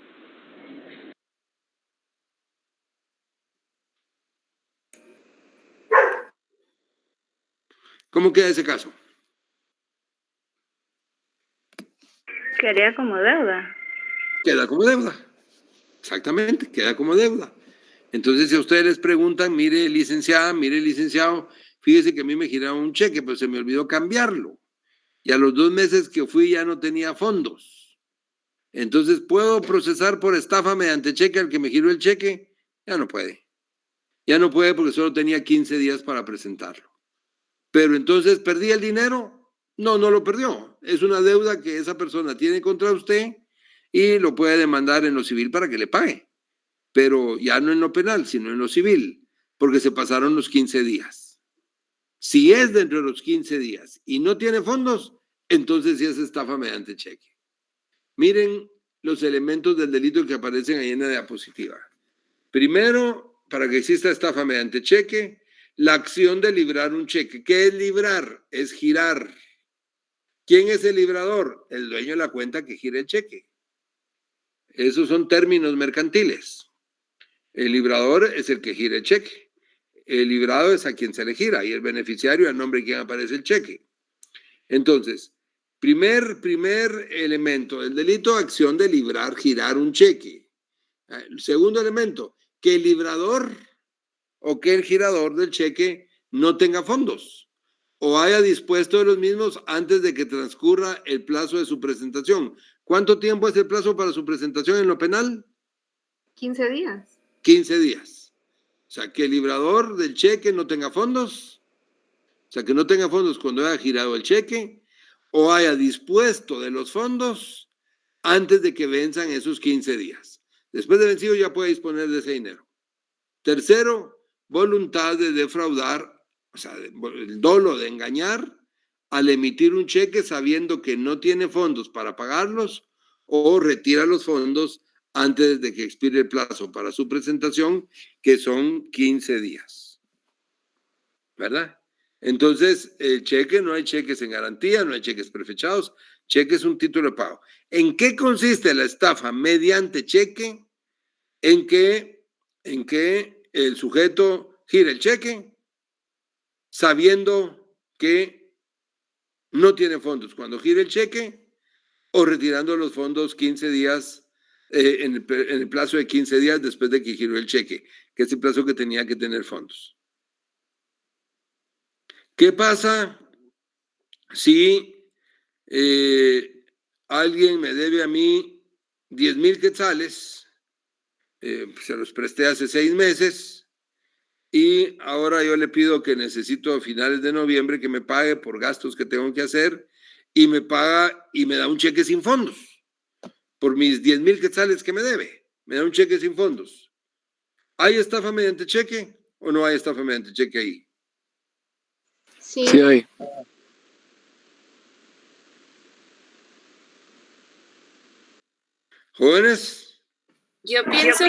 ¿Cómo queda ese caso? Quedaría como deuda. Queda como deuda. Exactamente, queda como deuda. Entonces, si a ustedes les preguntan, mire, licenciada, mire, licenciado, fíjese que a mí me giraron un cheque, pero se me olvidó cambiarlo. Y a los 2 meses que fui ya no tenía fondos. Entonces, ¿puedo procesar por estafa mediante cheque al que me giró el cheque? Ya no puede. Ya no puede porque solo tenía 15 días para presentarlo. Pero entonces, ¿perdí el dinero? No, no lo perdió. Es una deuda que esa persona tiene contra usted y lo puede demandar en lo civil para que le pague. Pero ya no en lo penal, sino en lo civil, porque se pasaron los 15 días. Si es dentro de los 15 días y no tiene fondos, entonces sí es estafa mediante cheque. Miren los elementos del delito que aparecen ahí en la diapositiva. Primero, para que exista estafa mediante cheque, la acción de librar un cheque. ¿Qué es librar? Es girar. ¿Quién es el librador? El dueño de la cuenta que gira el cheque. Esos son términos mercantiles. El librador es el que gira el cheque. El librado es a quien se le gira y el beneficiario a nombre de quien aparece el cheque. Entonces, primer elemento del delito, acción de librar, girar un cheque. El segundo elemento, que el librador o que el girador del cheque no tenga fondos o haya dispuesto de los mismos antes de que transcurra el plazo de su presentación. ¿Cuánto tiempo es el plazo para su presentación en lo penal? 15 días. 15 días. O sea, que el librador del cheque no tenga fondos, o sea, que no tenga fondos cuando haya girado el cheque o haya dispuesto de los fondos antes de que venzan esos 15 días. Después de vencido ya puede disponer de ese dinero. Tercero, voluntad de defraudar, o sea, el dolo de engañar al emitir un cheque sabiendo que no tiene fondos para pagarlos o retira los fondos antes de que expire el plazo para su presentación, que son 15 días. ¿Verdad? Entonces, el cheque, no hay cheques en garantía, no hay cheques prefechados, cheque es un título de pago. ¿En qué consiste la estafa mediante cheque? En que el sujeto gira el cheque sabiendo que no tiene fondos cuando gira el cheque o retirando los fondos 15 días en el plazo de 15 días después de que giró el cheque, que es el plazo que tenía que tener fondos. ¿Qué pasa si alguien me debe a mí 10,000 quetzales? Se los presté hace 6 meses y ahora yo le pido que necesito a finales de noviembre que me pague por gastos que tengo que hacer y me paga y me da un cheque sin fondos por mis 10,000 quetzales que me debe. Me da un cheque sin fondos. ¿Hay estafa mediante cheque o no hay estafa mediante cheque ahí? Sí. Sí hay. ¿Jóvenes? Yo pienso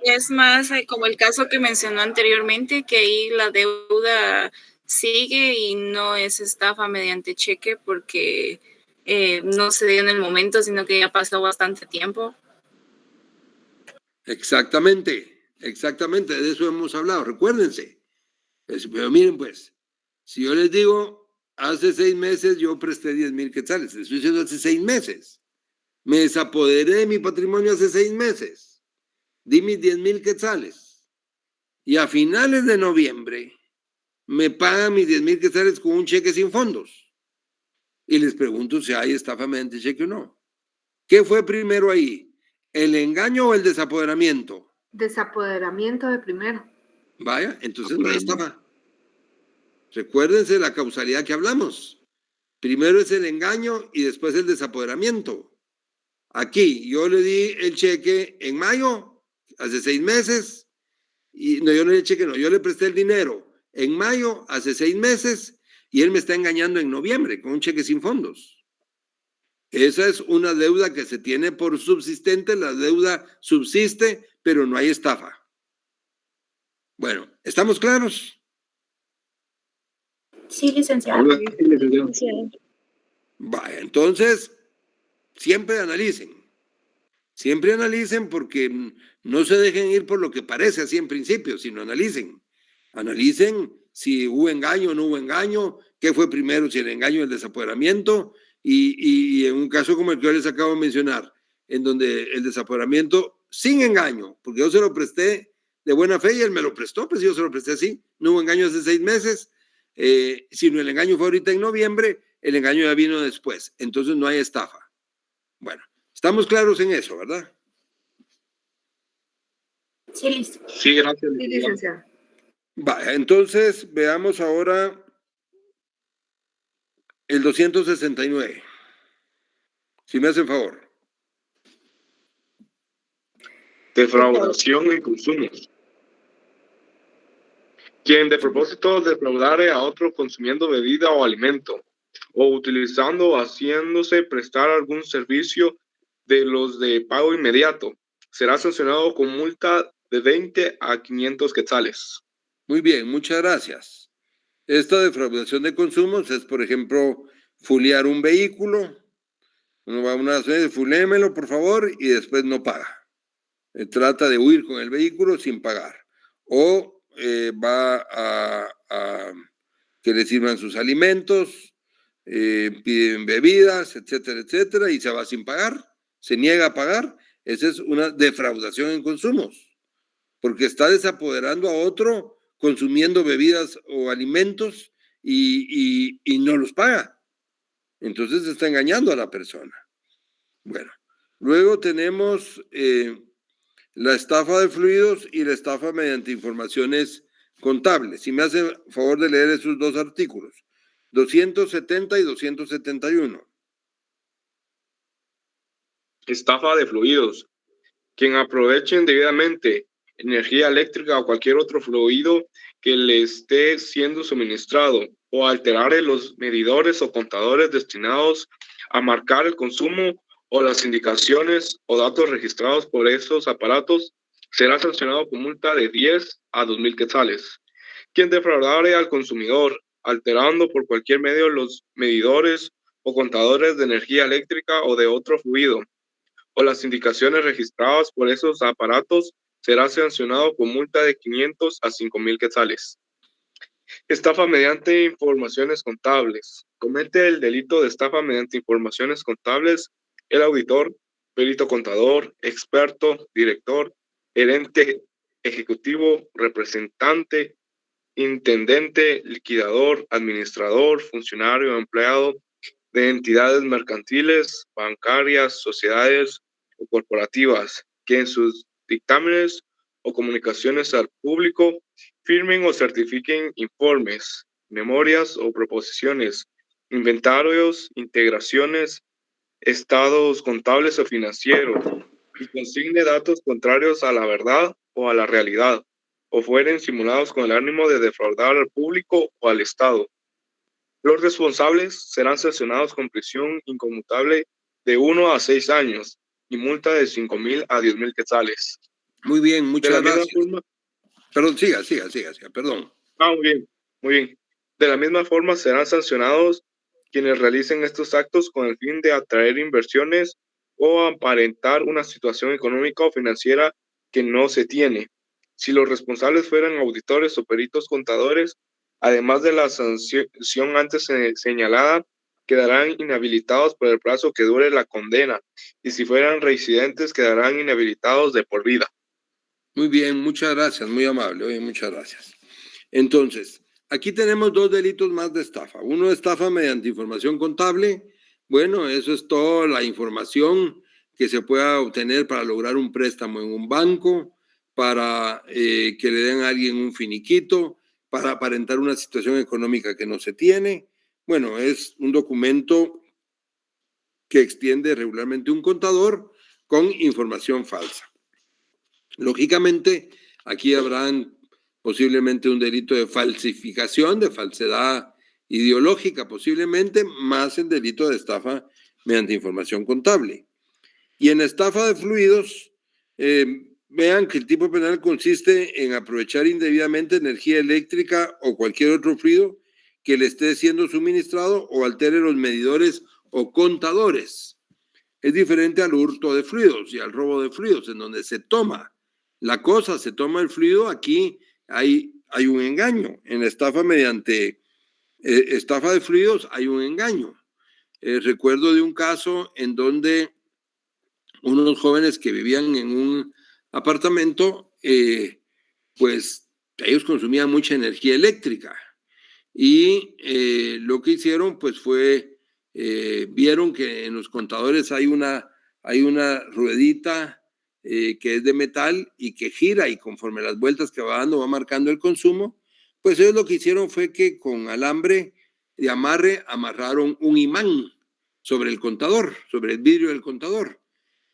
que es más como el caso que mencionó anteriormente, que ahí la deuda sigue y no es estafa mediante cheque porque no se dio en el momento, sino que ya pasó bastante tiempo. Exactamente, de eso hemos hablado, recuérdense. Pero miren pues, Si yo les digo, hace 6 meses yo presté 10,000 quetzales, les estoy diciendo hace 6 meses. Me desapoderé de mi patrimonio hace 6 meses. Di mis 10,000 quetzales. Y a finales de noviembre me pagan mis 10,000 quetzales con un cheque sin fondos. Y les pregunto si hay estafa mediante cheque o no. ¿Qué fue primero ahí? ¿El engaño o el desapoderamiento? Desapoderamiento de primero. Vaya, entonces no hay estafa. Recuérdense la causalidad que hablamos. Primero es el engaño y después el desapoderamiento. Aquí yo le di el cheque en mayo, hace 6 meses, y no, yo no le di el cheque, no, yo le presté el dinero en mayo, hace 6 meses, y él me está engañando en noviembre con un cheque sin fondos. Esa es una deuda que se tiene por subsistente, la deuda subsiste, pero no hay estafa. Bueno, ¿estamos claros? Sí, licenciado. Ahora, sí, licenciado. Vaya, entonces, siempre analicen porque no se dejen ir por lo que parece así en principio, sino analicen si hubo engaño o no hubo engaño, qué fue primero, si el engaño o el desapoderamiento, y en un caso como el que yo les acabo de mencionar, en donde el desapoderamiento sin engaño, porque yo se lo presté de buena fe y él me lo prestó, pues yo se lo presté así, no hubo engaño hace 6 meses, sino el engaño fue ahorita en noviembre, el engaño ya vino después, entonces no hay estafa. Bueno, estamos claros en eso, ¿verdad? Sí, listo. Sí, gracias, Sí, licenciado. licenciado. Vaya, entonces veamos ahora el 269. Si me hacen favor. Defraudación en consumos. Quien de propósito defraudare a otro consumiendo bebida o alimento, o utilizando o haciéndose prestar algún servicio de los de pago inmediato, será sancionado con multa de 20 a 500 quetzales. Muy bien, muchas gracias. Esta defraudación de consumos es, por ejemplo, fulear un vehículo. Uno va a una vez, fulémelo, por favor, y después no paga. Trata de huir con el vehículo sin pagar. O va a que le sirvan sus alimentos, piden bebidas, etcétera, etcétera, y se va sin pagar, se niega a pagar. Esa es una defraudación en consumos, porque está desapoderando a otro consumiendo bebidas o alimentos y no los paga. Entonces está engañando a la persona. Bueno, luego tenemos la estafa de fluidos y la estafa mediante informaciones contables. Si me hace favor de leer esos dos artículos, 270 y 271. Estafa de fluidos. Quien aproveche indebidamente energía eléctrica o cualquier otro fluido que le esté siendo suministrado o alterare los medidores o contadores destinados a marcar el consumo o las indicaciones o datos registrados por esos aparatos, será sancionado con multa de 10 a 2,000 quetzales. Quien defraudare al consumidor alterando por cualquier medio los medidores o contadores de energía eléctrica o de otro fluido o las indicaciones registradas por esos aparatos, será sancionado con multa de 500 a 5,000 quetzales. Estafa mediante informaciones contables. Comete el delito de estafa mediante informaciones contables el auditor, perito contador, experto, director, gerente ejecutivo, representante, intendente, liquidador, administrador, funcionario, empleado de entidades mercantiles, bancarias, sociedades o corporativas que en sus dictámenes o comunicaciones al público firmen o certifiquen informes, memorias o proposiciones, inventarios, integraciones, estados contables o financieros y consigne datos contrarios a la verdad o a la realidad, o fueren simulados con el ánimo de defraudar al público o al Estado. Los responsables serán sancionados con prisión inconmutable de 1 a 6 años y multa de 5,000 a 10,000 quetzales. Muy bien, De muchas la misma gracias. forma, Perdón, siga, perdón. muy bien, muy bien. De la misma forma serán sancionados quienes realicen estos actos con el fin de atraer inversiones o aparentar una situación económica o financiera que no se tiene. Si los responsables fueran auditores o peritos contadores, además de la sanción antes señalada, quedarán inhabilitados por el plazo que dure la condena, y si fueran reincidentes quedarán inhabilitados de por vida. Muy bien, muchas gracias, muy amable, oye, muchas gracias. Entonces, aquí tenemos dos delitos más de estafa. Uno, estafa mediante información contable. Bueno, eso es toda la información que se pueda obtener para lograr un préstamo en un banco, para que le den a alguien un finiquito, para aparentar una situación económica que no se tiene. Bueno, es un documento que extiende regularmente un contador con información falsa. Lógicamente, aquí habrán posiblemente un delito de falsificación, de falsedad ideológica, posiblemente más el delito de estafa mediante información contable. Y en estafa de fluidos, vean que el tipo penal consiste en aprovechar indebidamente energía eléctrica o cualquier otro fluido que le esté siendo suministrado o altere los medidores o contadores. Es diferente al hurto de fluidos y al robo de fluidos, en donde se toma la cosa, se toma el fluido. Aquí hay un engaño. En la estafa mediante estafa de fluidos hay un engaño. Recuerdo de un caso en donde unos jóvenes que vivían en un apartamento, pues ellos consumían mucha energía eléctrica y lo que hicieron pues fue, vieron que en los contadores hay una ruedita que es de metal y que gira, y conforme las vueltas que va dando va marcando el consumo. Pues ellos lo que hicieron fue que con alambre de amarre amarraron un imán sobre el contador, sobre el vidrio del contador.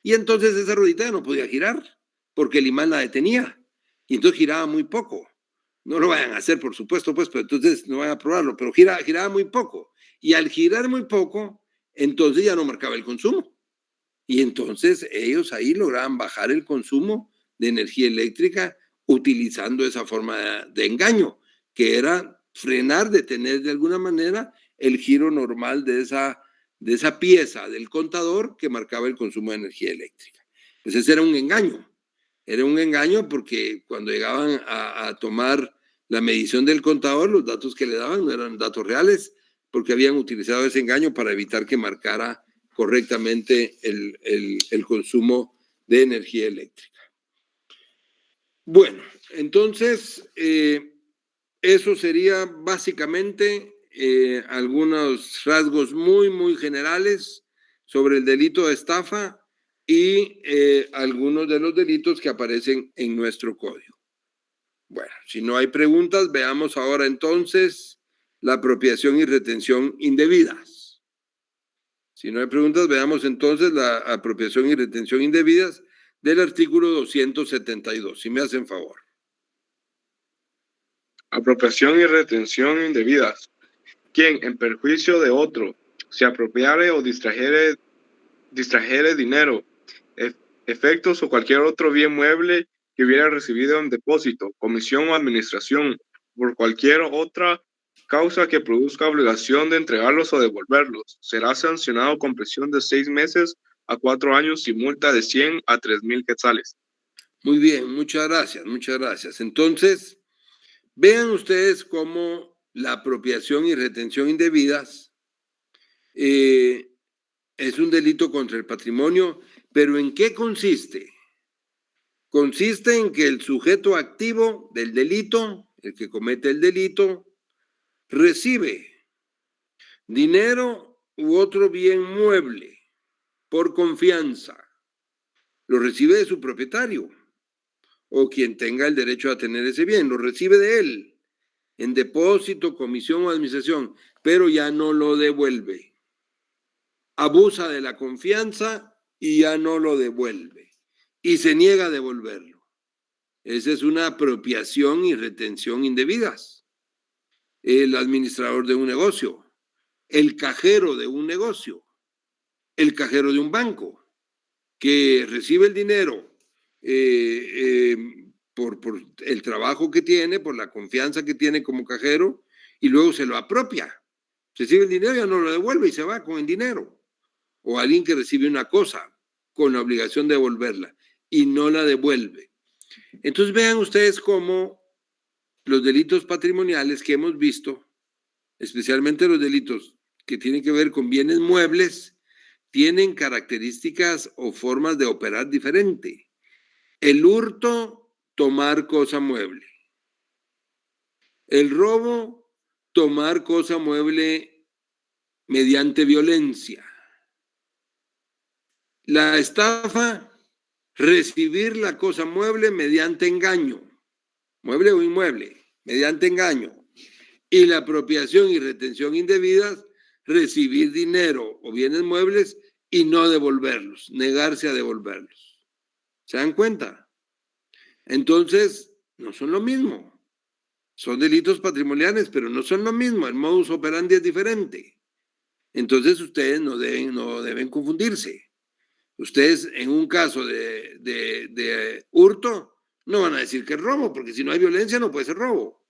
Y entonces esa ruedita no podía girar porque el imán la detenía. Y entonces giraba muy poco. No lo vayan a hacer, por supuesto, pues, pero entonces no vayan a probarlo, pero giraba muy poco. Y al girar muy poco, entonces ya no marcaba el consumo. Y entonces ellos ahí lograban bajar el consumo de energía eléctrica utilizando esa forma de engaño, que era frenar, detener de alguna manera el giro normal de esa pieza del contador que marcaba el consumo de energía eléctrica. Pues ese era un engaño. Era un engaño porque cuando llegaban a tomar la medición del contador, los datos que le daban no eran datos reales, porque habían utilizado ese engaño para evitar que marcara correctamente el consumo de energía eléctrica. Bueno, entonces, eso sería básicamente algunos rasgos muy, muy generales sobre el delito de estafa y algunos de los delitos que aparecen en nuestro código. Bueno, si no hay preguntas, veamos ahora entonces la apropiación y retención indebidas. Si no hay preguntas, veamos entonces la apropiación y retención indebidas del artículo 272, si me hacen favor. Apropiación y retención indebidas. Quien, en perjuicio de otro, se apropiare o distrajere dinero, efectos o cualquier otro bien mueble que hubiera recibido en depósito, comisión o administración, por cualquier otra causa que produzca obligación de entregarlos o devolverlos, será sancionado con prisión de 6 meses a 4 años y multa de 100 a 3,000 quetzales. Muy bien, muchas gracias, muchas gracias. Entonces, vean ustedes cómo la apropiación y retención indebidas es un delito contra el patrimonio, pero ¿en qué consiste? Consiste en que el sujeto activo del delito, el que comete el delito, recibe dinero u otro bien mueble por confianza. Lo recibe de su propietario o quien tenga el derecho a tener ese bien, lo recibe de él en depósito, comisión o administración, pero ya no lo devuelve. Abusa de la confianza y ya no lo devuelve y se niega a devolverlo. Esa es una apropiación y retención indebidas. El administrador de un negocio, el cajero de un negocio, el cajero de un banco, que recibe el dinero por el trabajo que tiene, por la confianza que tiene como cajero, y luego se lo apropia. Recibe el dinero y ya no lo devuelve y se va con el dinero. O alguien que recibe una cosa con la obligación de devolverla y no la devuelve. Entonces vean ustedes cómo los delitos patrimoniales que hemos visto, especialmente los delitos que tienen que ver con bienes muebles, tienen características o formas de operar diferente. El hurto, tomar cosa mueble. El robo, tomar cosa mueble mediante violencia. La estafa, recibir la cosa mueble mediante engaño, mueble o inmueble, mediante engaño. Y la apropiación y retención indebidas, recibir dinero o bienes muebles y no devolverlos, negarse a devolverlos. ¿Se dan cuenta? Entonces, no son lo mismo. Son delitos patrimoniales, pero no son lo mismo. El modus operandi es diferente. Entonces, ustedes no deben confundirse. Ustedes, en un caso de hurto, no van a decir que es robo, porque si no hay violencia no puede ser robo.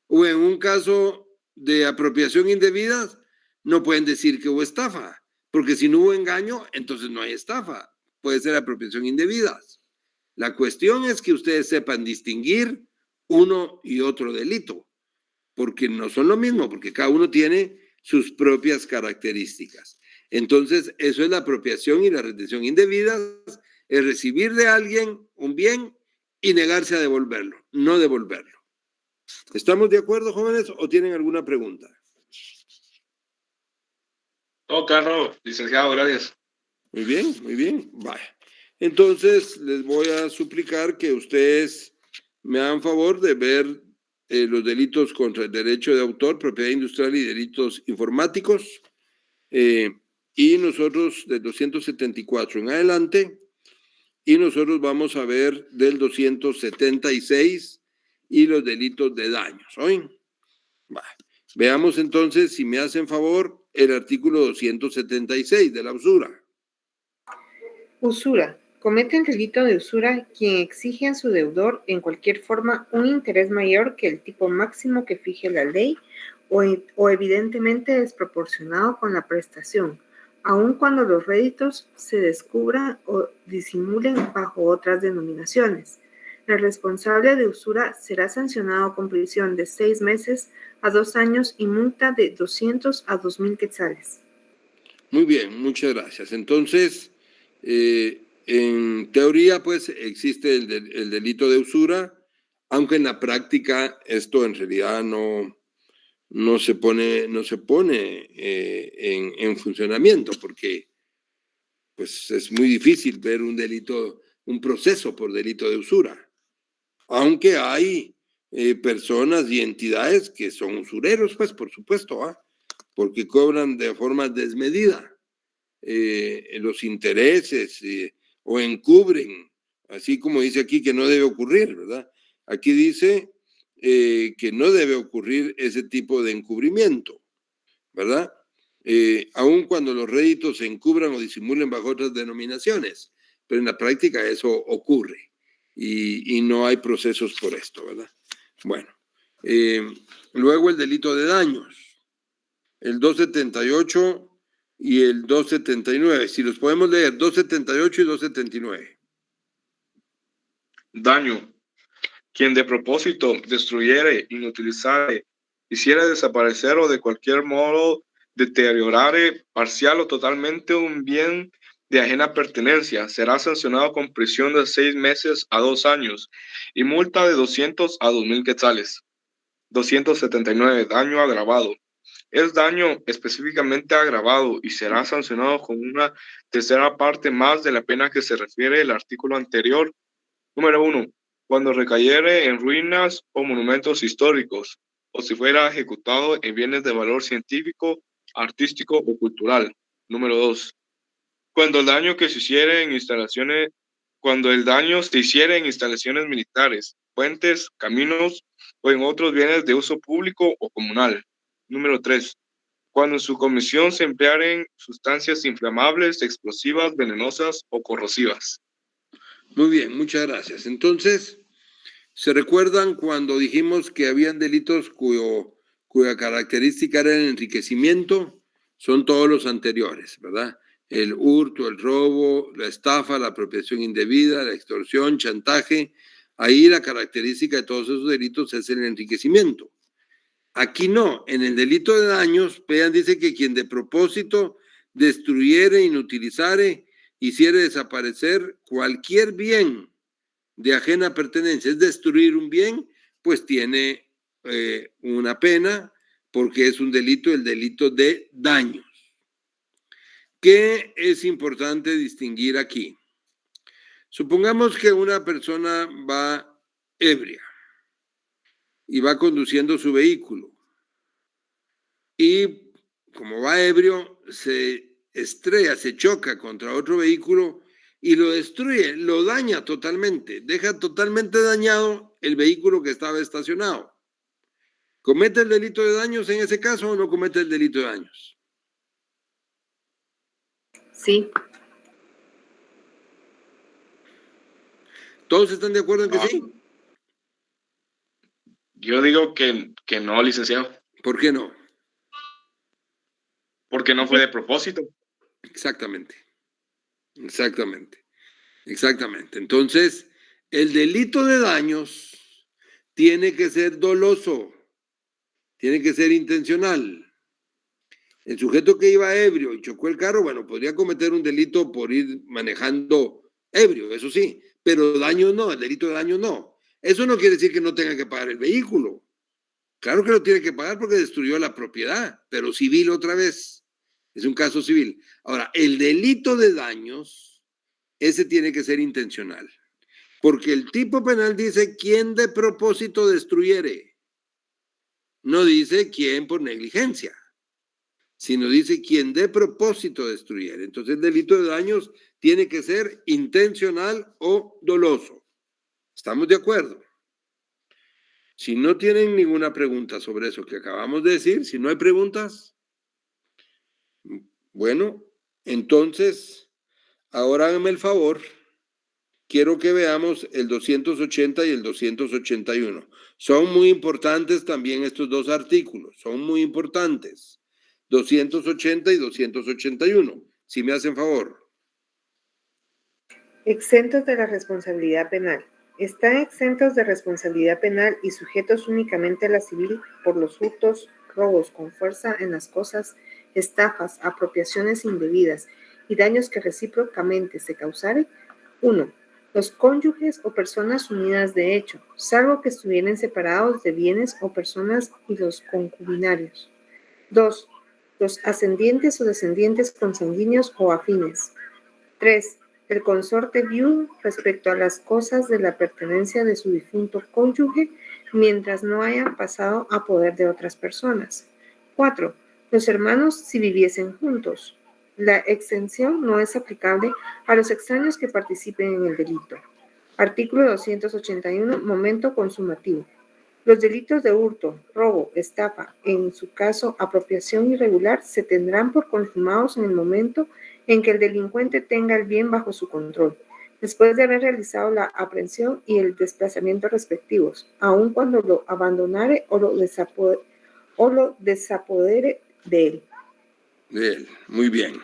O en un caso de apropiación indebida, no pueden decir que hubo estafa, porque si no hubo engaño, entonces no hay estafa. Puede ser apropiación indebida. La cuestión es que ustedes sepan distinguir uno y otro delito, porque no son lo mismo, porque cada uno tiene sus propias características. Entonces, eso es la apropiación y la retención indebida, es recibir de alguien un bien y negarse a devolverlo, no devolverlo. ¿Estamos de acuerdo, jóvenes, o tienen alguna pregunta? No, Carlos, licenciado, gracias. Muy bien, vaya. Entonces, les voy a suplicar que ustedes me hagan favor de ver los delitos contra el derecho de autor, propiedad industrial y delitos informáticos. Y nosotros del 274 en adelante, y nosotros vamos a ver del 276 y los delitos de daños. ¿Oyen? Veamos entonces, si me hacen favor, el artículo 276 de la usura. Usura. Comete el delito de usura quien exige a su deudor en cualquier forma un interés mayor que el tipo máximo que fije la ley o evidentemente desproporcionado con la prestación, aun cuando los réditos se descubran o disimulen bajo otras denominaciones. El responsable de usura será sancionado con prisión de 6 meses a 2 años y multa de 200 a 2,000 quetzales. Muy bien, muchas gracias. Entonces, en teoría, pues, existe el delito de usura, aunque en la práctica esto en realidad no se pone en funcionamiento, porque pues es muy difícil ver un proceso por delito de usura, aunque hay personas y entidades que son usureros, pues por supuesto, porque cobran de forma desmedida los intereses o encubren, así como dice aquí que no debe ocurrir, ¿verdad? Aquí dice que no debe ocurrir ese tipo de encubrimiento, ¿verdad? Aun cuando los réditos se encubran o disimulen bajo otras denominaciones, pero en la práctica eso ocurre y no hay procesos por esto, ¿verdad? Bueno, luego el delito de daños, el 278 y el 279, si los podemos leer, 278 y 279. Daño. Quien de propósito destruyere, inutilizare, hiciera desaparecer o de cualquier modo deteriorare parcial o totalmente un bien de ajena pertenencia, será sancionado con prisión de 6 meses a 2 años y multa de 200 a 2,000 quetzales. 279. Daño agravado. Es daño específicamente agravado y será sancionado con una tercera parte más de la pena que se refiere el artículo anterior. Número 1. Cuando recayere en ruinas o monumentos históricos, o si fuera ejecutado en bienes de valor científico, artístico o cultural. Número 2. Cuando el daño se hiciere en instalaciones militares, puentes, caminos o en otros bienes de uso público o comunal. Número 3. Cuando en su comisión se emplearen sustancias inflamables, explosivas, venenosas o corrosivas. Muy bien, muchas gracias. Entonces, ¿se recuerdan cuando dijimos que habían delitos cuya característica era el enriquecimiento? Son todos los anteriores, ¿verdad? El hurto, el robo, la estafa, la apropiación indebida, la extorsión, chantaje, Ahí la característica de todos esos delitos es el enriquecimiento. Aquí no, en el delito de daños, vean, dice que quien de propósito destruyere, inutilizare, hiciere desaparecer cualquier bien de ajena pertenencia, es destruir un bien, pues tiene una pena porque es un delito, el delito de daños. ¿Qué es importante distinguir aquí? Supongamos que una persona va ebria y va conduciendo su vehículo y como va ebrio se estrella, se choca contra otro vehículo y lo destruye, lo daña totalmente, deja totalmente dañado el vehículo que estaba estacionado. ¿Comete el delito de daños en ese caso o no comete el delito de daños? Sí. ¿Todos están de acuerdo en que sí? Yo digo que no, licenciado. ¿Por qué no? Porque no fue de propósito. Exactamente. Entonces, el delito de daños tiene que ser doloso, tiene que ser intencional. El sujeto que iba ebrio y chocó el carro, bueno, podría cometer un delito por ir manejando ebrio, eso sí, pero daño no, el delito de daño no. Eso no quiere decir que no tenga que pagar el vehículo. Claro que lo tiene que pagar porque destruyó la propiedad, pero civil otra vez. Es un caso civil. Ahora, el delito de daños, ese tiene que ser intencional. Porque el tipo penal dice quién de propósito destruyere. No dice quién por negligencia, sino dice quién de propósito destruyere. Entonces el delito de daños tiene que ser intencional o doloso. ¿Estamos de acuerdo? Si no tienen ninguna pregunta sobre eso que acabamos de decir, si no hay preguntas, bueno, entonces, ahora háganme el favor, quiero que veamos el 280 y el 281. Son muy importantes también estos dos artículos, son muy importantes. 280 y 281, si me hacen favor. Exentos de la responsabilidad penal. Están exentos de responsabilidad penal y sujetos únicamente a la civil por los hurtos, robos con fuerza en las cosas, estafas, apropiaciones indebidas y daños que recíprocamente se causaren. 1. Los cónyuges o personas unidas de hecho, salvo que estuvieren separados de bienes o personas y los concubinarios. 2. Los ascendientes o descendientes consanguíneos o afines. 3. El consorte viudo respecto a las cosas de la pertenencia de su difunto cónyuge mientras no hayan pasado a poder de otras personas. 4. Los hermanos si viviesen juntos. La exención no es aplicable a los extraños que participen en el delito. Artículo 281, momento consumativo. Los delitos de hurto, robo, estafa, en su caso apropiación irregular, se tendrán por consumados en el momento en que el delincuente tenga el bien bajo su control, después de haber realizado la aprehensión y el desplazamiento respectivos, aun cuando lo abandonare o lo desapodere de él. De él, muy bien,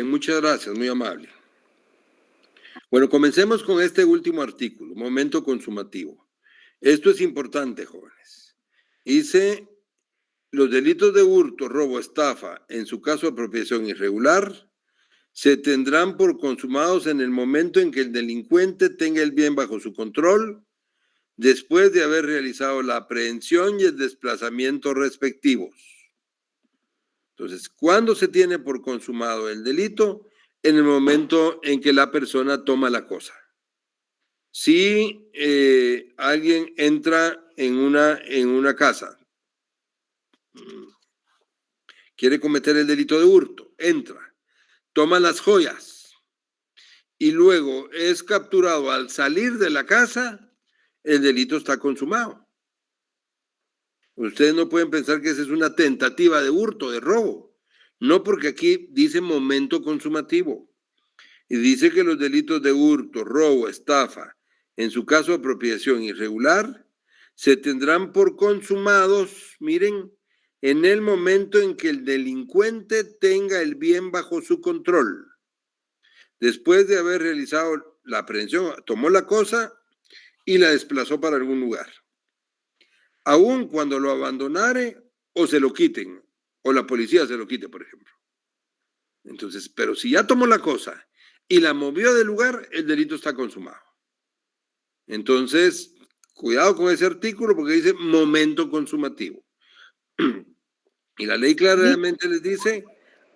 muchas gracias, muy amable. Bueno, comencemos con este último artículo, momento consumativo. Esto es importante, jóvenes. Dice, los delitos de hurto, robo, estafa, en su caso apropiación irregular, se tendrán por consumados en el momento en que el delincuente tenga el bien bajo su control, después de haber realizado la aprehensión y el desplazamiento respectivos. Entonces, ¿cuándo se tiene por consumado el delito? En el momento en que la persona toma la cosa. Si alguien entra en una casa, quiere cometer el delito de hurto, entra, toma las joyas y luego es capturado al salir de la casa, el delito está consumado. Ustedes no pueden pensar que esa es una tentativa de hurto, de robo. No, porque aquí dice momento consumativo. Y dice que los delitos de hurto, robo, estafa, en su caso apropiación irregular, se tendrán por consumados, miren, en el momento en que el delincuente tenga el bien bajo su control. Después de haber realizado la aprehensión, tomó la cosa y la desplazó para algún lugar. Aun cuando lo abandonare o se lo quiten, o la policía se lo quite, por ejemplo. Entonces, pero si ya tomó la cosa y la movió del lugar, el delito está consumado. Entonces, cuidado con ese artículo porque dice momento consumativo. Y la ley claramente les dice,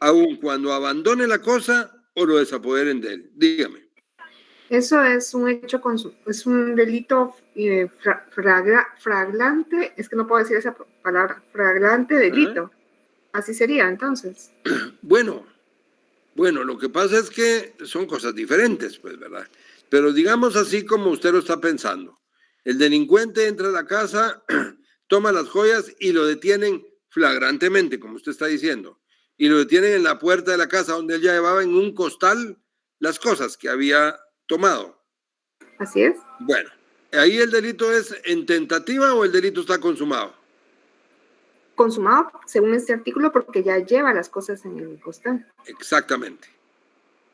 aun cuando abandone la cosa o lo desapoderen de él. Dígame. Eso es un hecho, es un delito flagrante, es que no puedo decir esa palabra, flagrante delito. Así sería, entonces. Bueno, lo que pasa es que son cosas diferentes, pues, ¿verdad? Pero digamos así como usted lo está pensando. El delincuente entra a la casa, toma las joyas y lo detienen flagrantemente, como usted está diciendo. Y lo detienen en la puerta de la casa donde él ya llevaba en un costal las cosas que había tomado. Así es. Bueno, ¿ahí el delito es en tentativa o el delito está consumado? Consumado, según este artículo, porque ya lleva las cosas en el costal. Exactamente.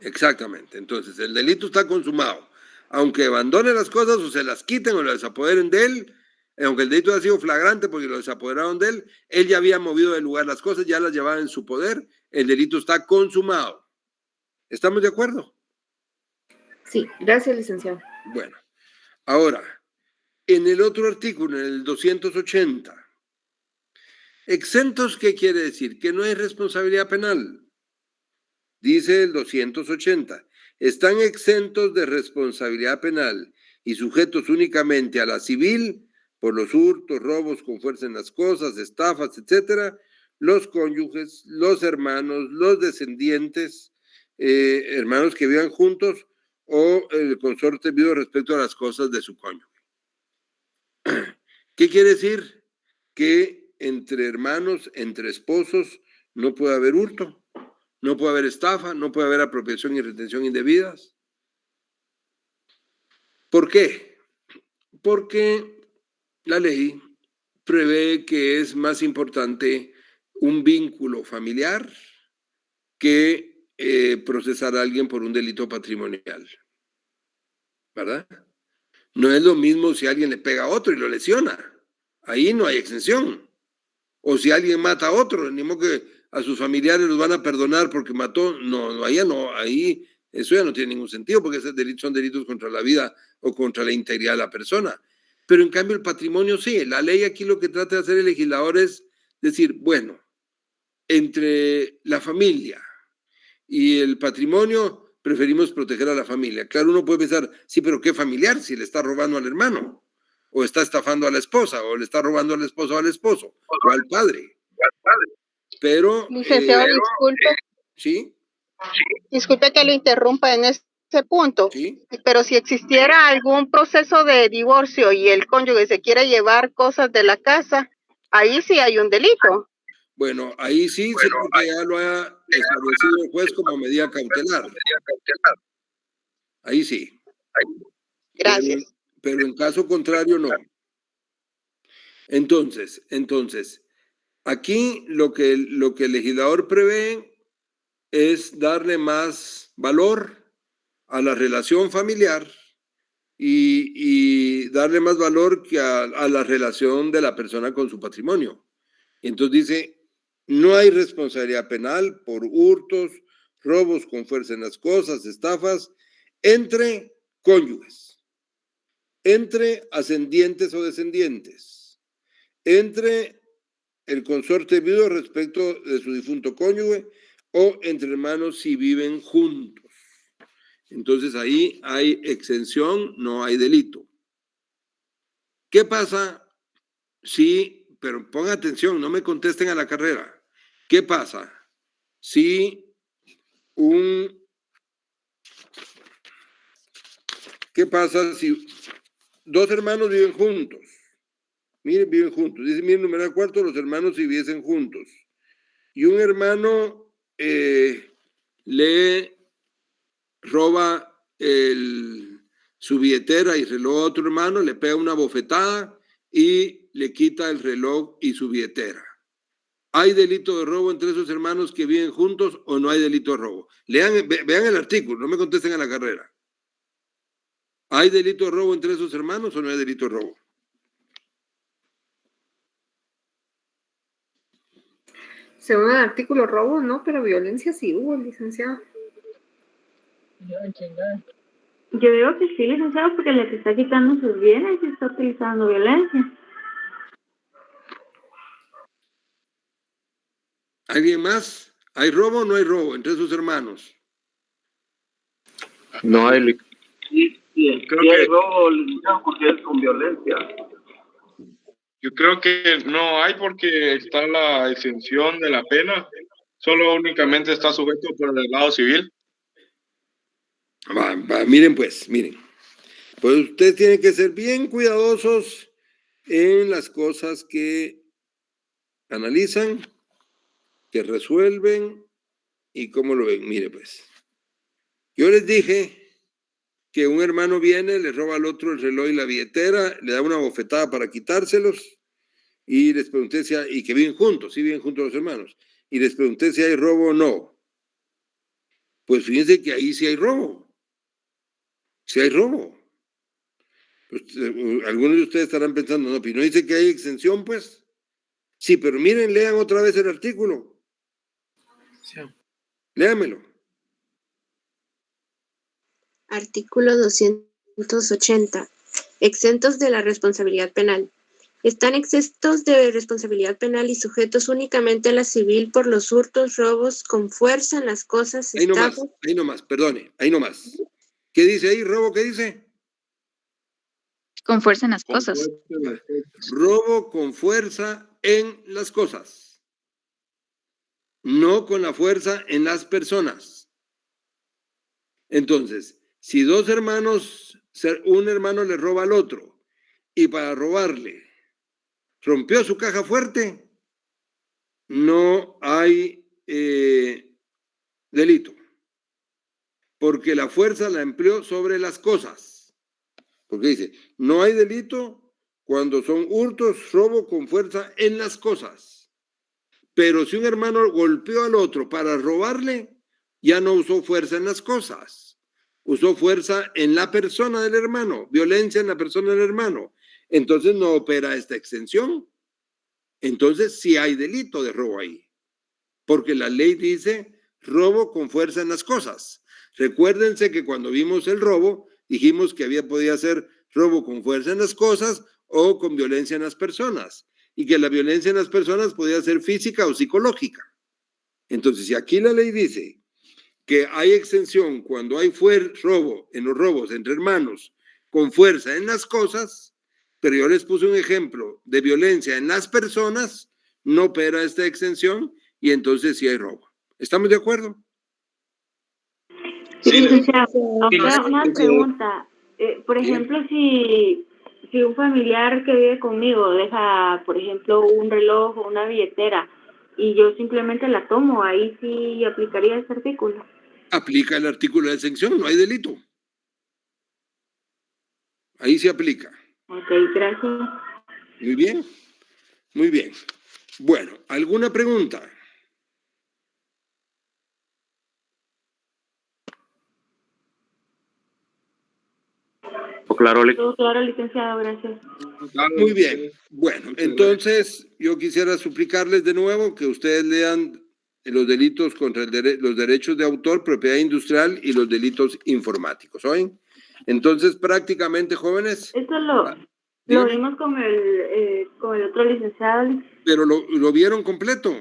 Entonces, el delito está consumado. Aunque abandone las cosas o se las quiten o las desapoderen de él, aunque el delito ha sido flagrante porque lo desapoderaron de él ya había movido del lugar las cosas, ya las llevaba en su poder, el delito está consumado. ¿Estamos de acuerdo? Sí, gracias, licenciado. Bueno, ahora, en el otro artículo, en el 280, exentos, ¿qué quiere decir? Que no hay responsabilidad penal. Dice el 280, están exentos de responsabilidad penal y sujetos únicamente a la civil por los hurtos, robos con fuerza en las cosas, estafas, etcétera, los cónyuges, los hermanos, los descendientes, hermanos que vivan juntos o el consorte viudo respecto a las cosas de su cónyuge. ¿Qué quiere decir? Que entre hermanos, entre esposos, no puede haber hurto, no puede haber estafa, no puede haber apropiación y retención indebidas. ¿Por qué? Porque la ley prevé que es más importante un vínculo familiar que procesar a alguien por un delito patrimonial. ¿Verdad? No es lo mismo si alguien le pega a otro y lo lesiona. Ahí no hay exención. O si alguien mata a otro, ni modo que a sus familiares los van a perdonar porque mató. No, ahí eso ya no tiene ningún sentido porque esos delitos son delitos contra la vida o contra la integridad de la persona. Pero en cambio el patrimonio sí. La ley aquí lo que trata de hacer el legislador es decir, bueno, entre la familia y el patrimonio preferimos proteger a la familia. Claro, uno puede pensar, sí, pero ¿qué familiar? Si le está robando al hermano, o está estafando a la esposa, o le está robando al esposo o al esposo, o al padre. Pero... Licenciado, disculpe. ¿Sí? Disculpe que lo interrumpa en ese punto. ¿Sí? Pero si existiera algún proceso de divorcio y el cónyuge se quiere llevar cosas de la casa, ahí sí hay un delito. Bueno, ahí sí, porque ya lo ha establecido el juez como medida cautelar. Ahí sí. Gracias. Pero en caso contrario, no. Entonces, aquí lo que el legislador prevé es darle más valor a la relación familiar y darle más valor que a la relación de la persona con su patrimonio. Entonces dice, no hay responsabilidad penal por hurtos, robos con fuerza en las cosas, estafas, entre cónyuges, entre ascendientes o descendientes, entre el consorte viudo respecto de su difunto cónyuge o entre hermanos si viven juntos. Entonces ahí hay exención, no hay delito. ¿Qué pasa si, pero pongan atención, no me contesten a la carrera? ¿Qué pasa si dos hermanos viven juntos? Miren, viven juntos. Dice, miren, numeral cuarto, los hermanos si viviesen juntos. Y un hermano le roba su billetera y reloj a otro hermano, le pega una bofetada y le quita el reloj y su billetera. ¿Hay delito de robo entre esos hermanos que viven juntos o no hay delito de robo? Vean el artículo, no me contesten a la carrera. ¿Hay delito de robo entre esos hermanos o no hay delito de robo? Según el artículo robo, no, pero violencia sí hubo, licenciado. Yo digo que sí, licenciado, porque le está quitando sus bienes y está utilizando violencia. ¿Alguien más? ¿Hay robo o no hay robo entre esos hermanos? No hay. Sí, Creo sí hay que- robo, licenciado, porque es con violencia. Yo creo que no hay porque está la exención de la pena. Solo únicamente está sujeto por el lado civil. Miren pues, miren. Pues ustedes tienen que ser bien cuidadosos en las cosas que analizan, que resuelven y cómo lo ven. Mire pues, yo les dije que un hermano viene, le roba al otro el reloj y la billetera, le da una bofetada para quitárselos y les pregunté si hay, y que viven juntos, sí viven juntos los hermanos, y les pregunté si hay robo o no. Pues fíjense que ahí sí hay robo. Sí hay robo. Pues, algunos de ustedes estarán pensando, no, pero no dice que hay exención, pues. Sí, pero miren, lean otra vez el artículo. Sí. Léamelo. Artículo 280. Exentos de la responsabilidad penal. Están exentos de responsabilidad penal y sujetos únicamente a la civil por los hurtos, robos con fuerza en las cosas, Ahí nomás, perdone, ahí nomás. ¿Qué dice ahí? ¿Robo qué dice? Con fuerza en las cosas. Robo con fuerza en las cosas. No con la fuerza en las personas. Entonces, si dos hermanos, un hermano le roba al otro y para robarle rompió su caja fuerte, no hay delito. Porque la fuerza la empleó sobre las cosas. Porque dice, no hay delito cuando son hurtos, robo con fuerza en las cosas. Pero si un hermano golpeó al otro para robarle, ya no usó fuerza en las cosas. Usó fuerza en la persona del hermano, violencia en la persona del hermano. Entonces no opera esta extensión. Entonces sí hay delito de robo ahí. Porque la ley dice robo con fuerza en las cosas. Recuérdense que cuando vimos el robo, dijimos que podía ser robo con fuerza en las cosas o con violencia en las personas. Y que la violencia en las personas podía ser física o psicológica. Entonces, si aquí la ley dice que hay exención cuando hay robo en los robos entre hermanos con fuerza en las cosas, pero yo les puse un ejemplo de violencia en las personas, no opera esta exención y entonces sí hay robo. ¿Estamos de acuerdo? Sí, licenciado, una pregunta. Por ejemplo, si un familiar que vive conmigo deja, por ejemplo, un reloj o una billetera y yo simplemente la tomo, ahí sí aplicaría este artículo. Aplica el artículo de exención, no hay delito. Ahí se aplica. Ok, gracias. Muy bien, muy bien. Bueno, ¿alguna pregunta? Claro, Todo claro, licenciado, gracias. Muy bien. Bueno, entonces yo quisiera suplicarles de nuevo que ustedes lean los delitos contra los derechos de autor, propiedad industrial y los delitos informáticos. ¿Oyen? Entonces, prácticamente, jóvenes. Eso lo vimos con el otro licenciado. Pero lo vieron completo.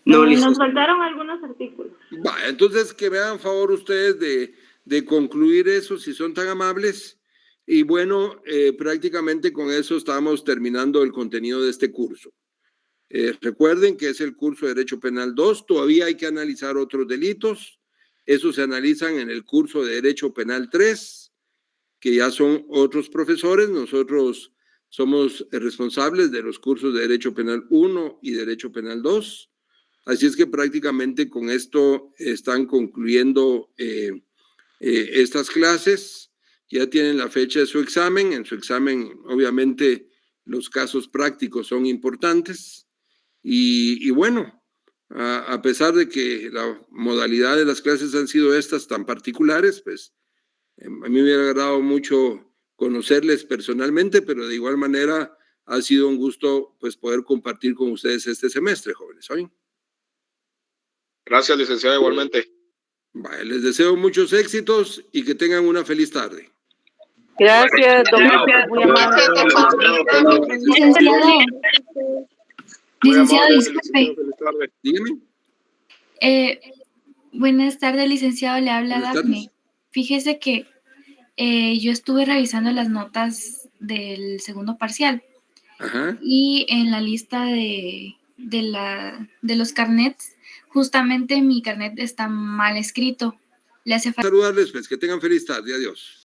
No, Nos faltaron algunos artículos. Va, entonces que me hagan favor ustedes de concluir eso, si son tan amables. Y bueno, prácticamente con eso estamos terminando el contenido de este curso. Recuerden que es el curso de Derecho Penal 2, todavía hay que analizar otros delitos. Esos se analizan en el curso de Derecho Penal 3, que ya son otros profesores. Nosotros somos responsables de los cursos de Derecho Penal 1 y Derecho Penal 2. Así es que prácticamente con esto están concluyendo estas clases. Ya tienen la fecha de su examen. En su examen, obviamente, los casos prácticos son importantes. Y bueno, a pesar de que la modalidad de las clases han sido estas tan particulares, pues A mí me hubiera agradado mucho conocerles personalmente, pero de igual manera ha sido un gusto pues poder compartir con ustedes este semestre, jóvenes. ¿Oyen? Gracias, licenciado, igualmente. Vale, les deseo muchos éxitos y que tengan una feliz tarde. Gracias, doctor. Muy amable. Licenciado, disculpe. Feliz tarde. Dígame. Buenas tardes, licenciado. Le habla Buenas Dafne. tardes. Fíjese que yo estuve revisando las notas del segundo parcial Ajá. y en la lista de los carnets, justamente mi carnet está mal escrito. Le hace falta. Saludarles, pues, que tengan feliz tarde. Adiós.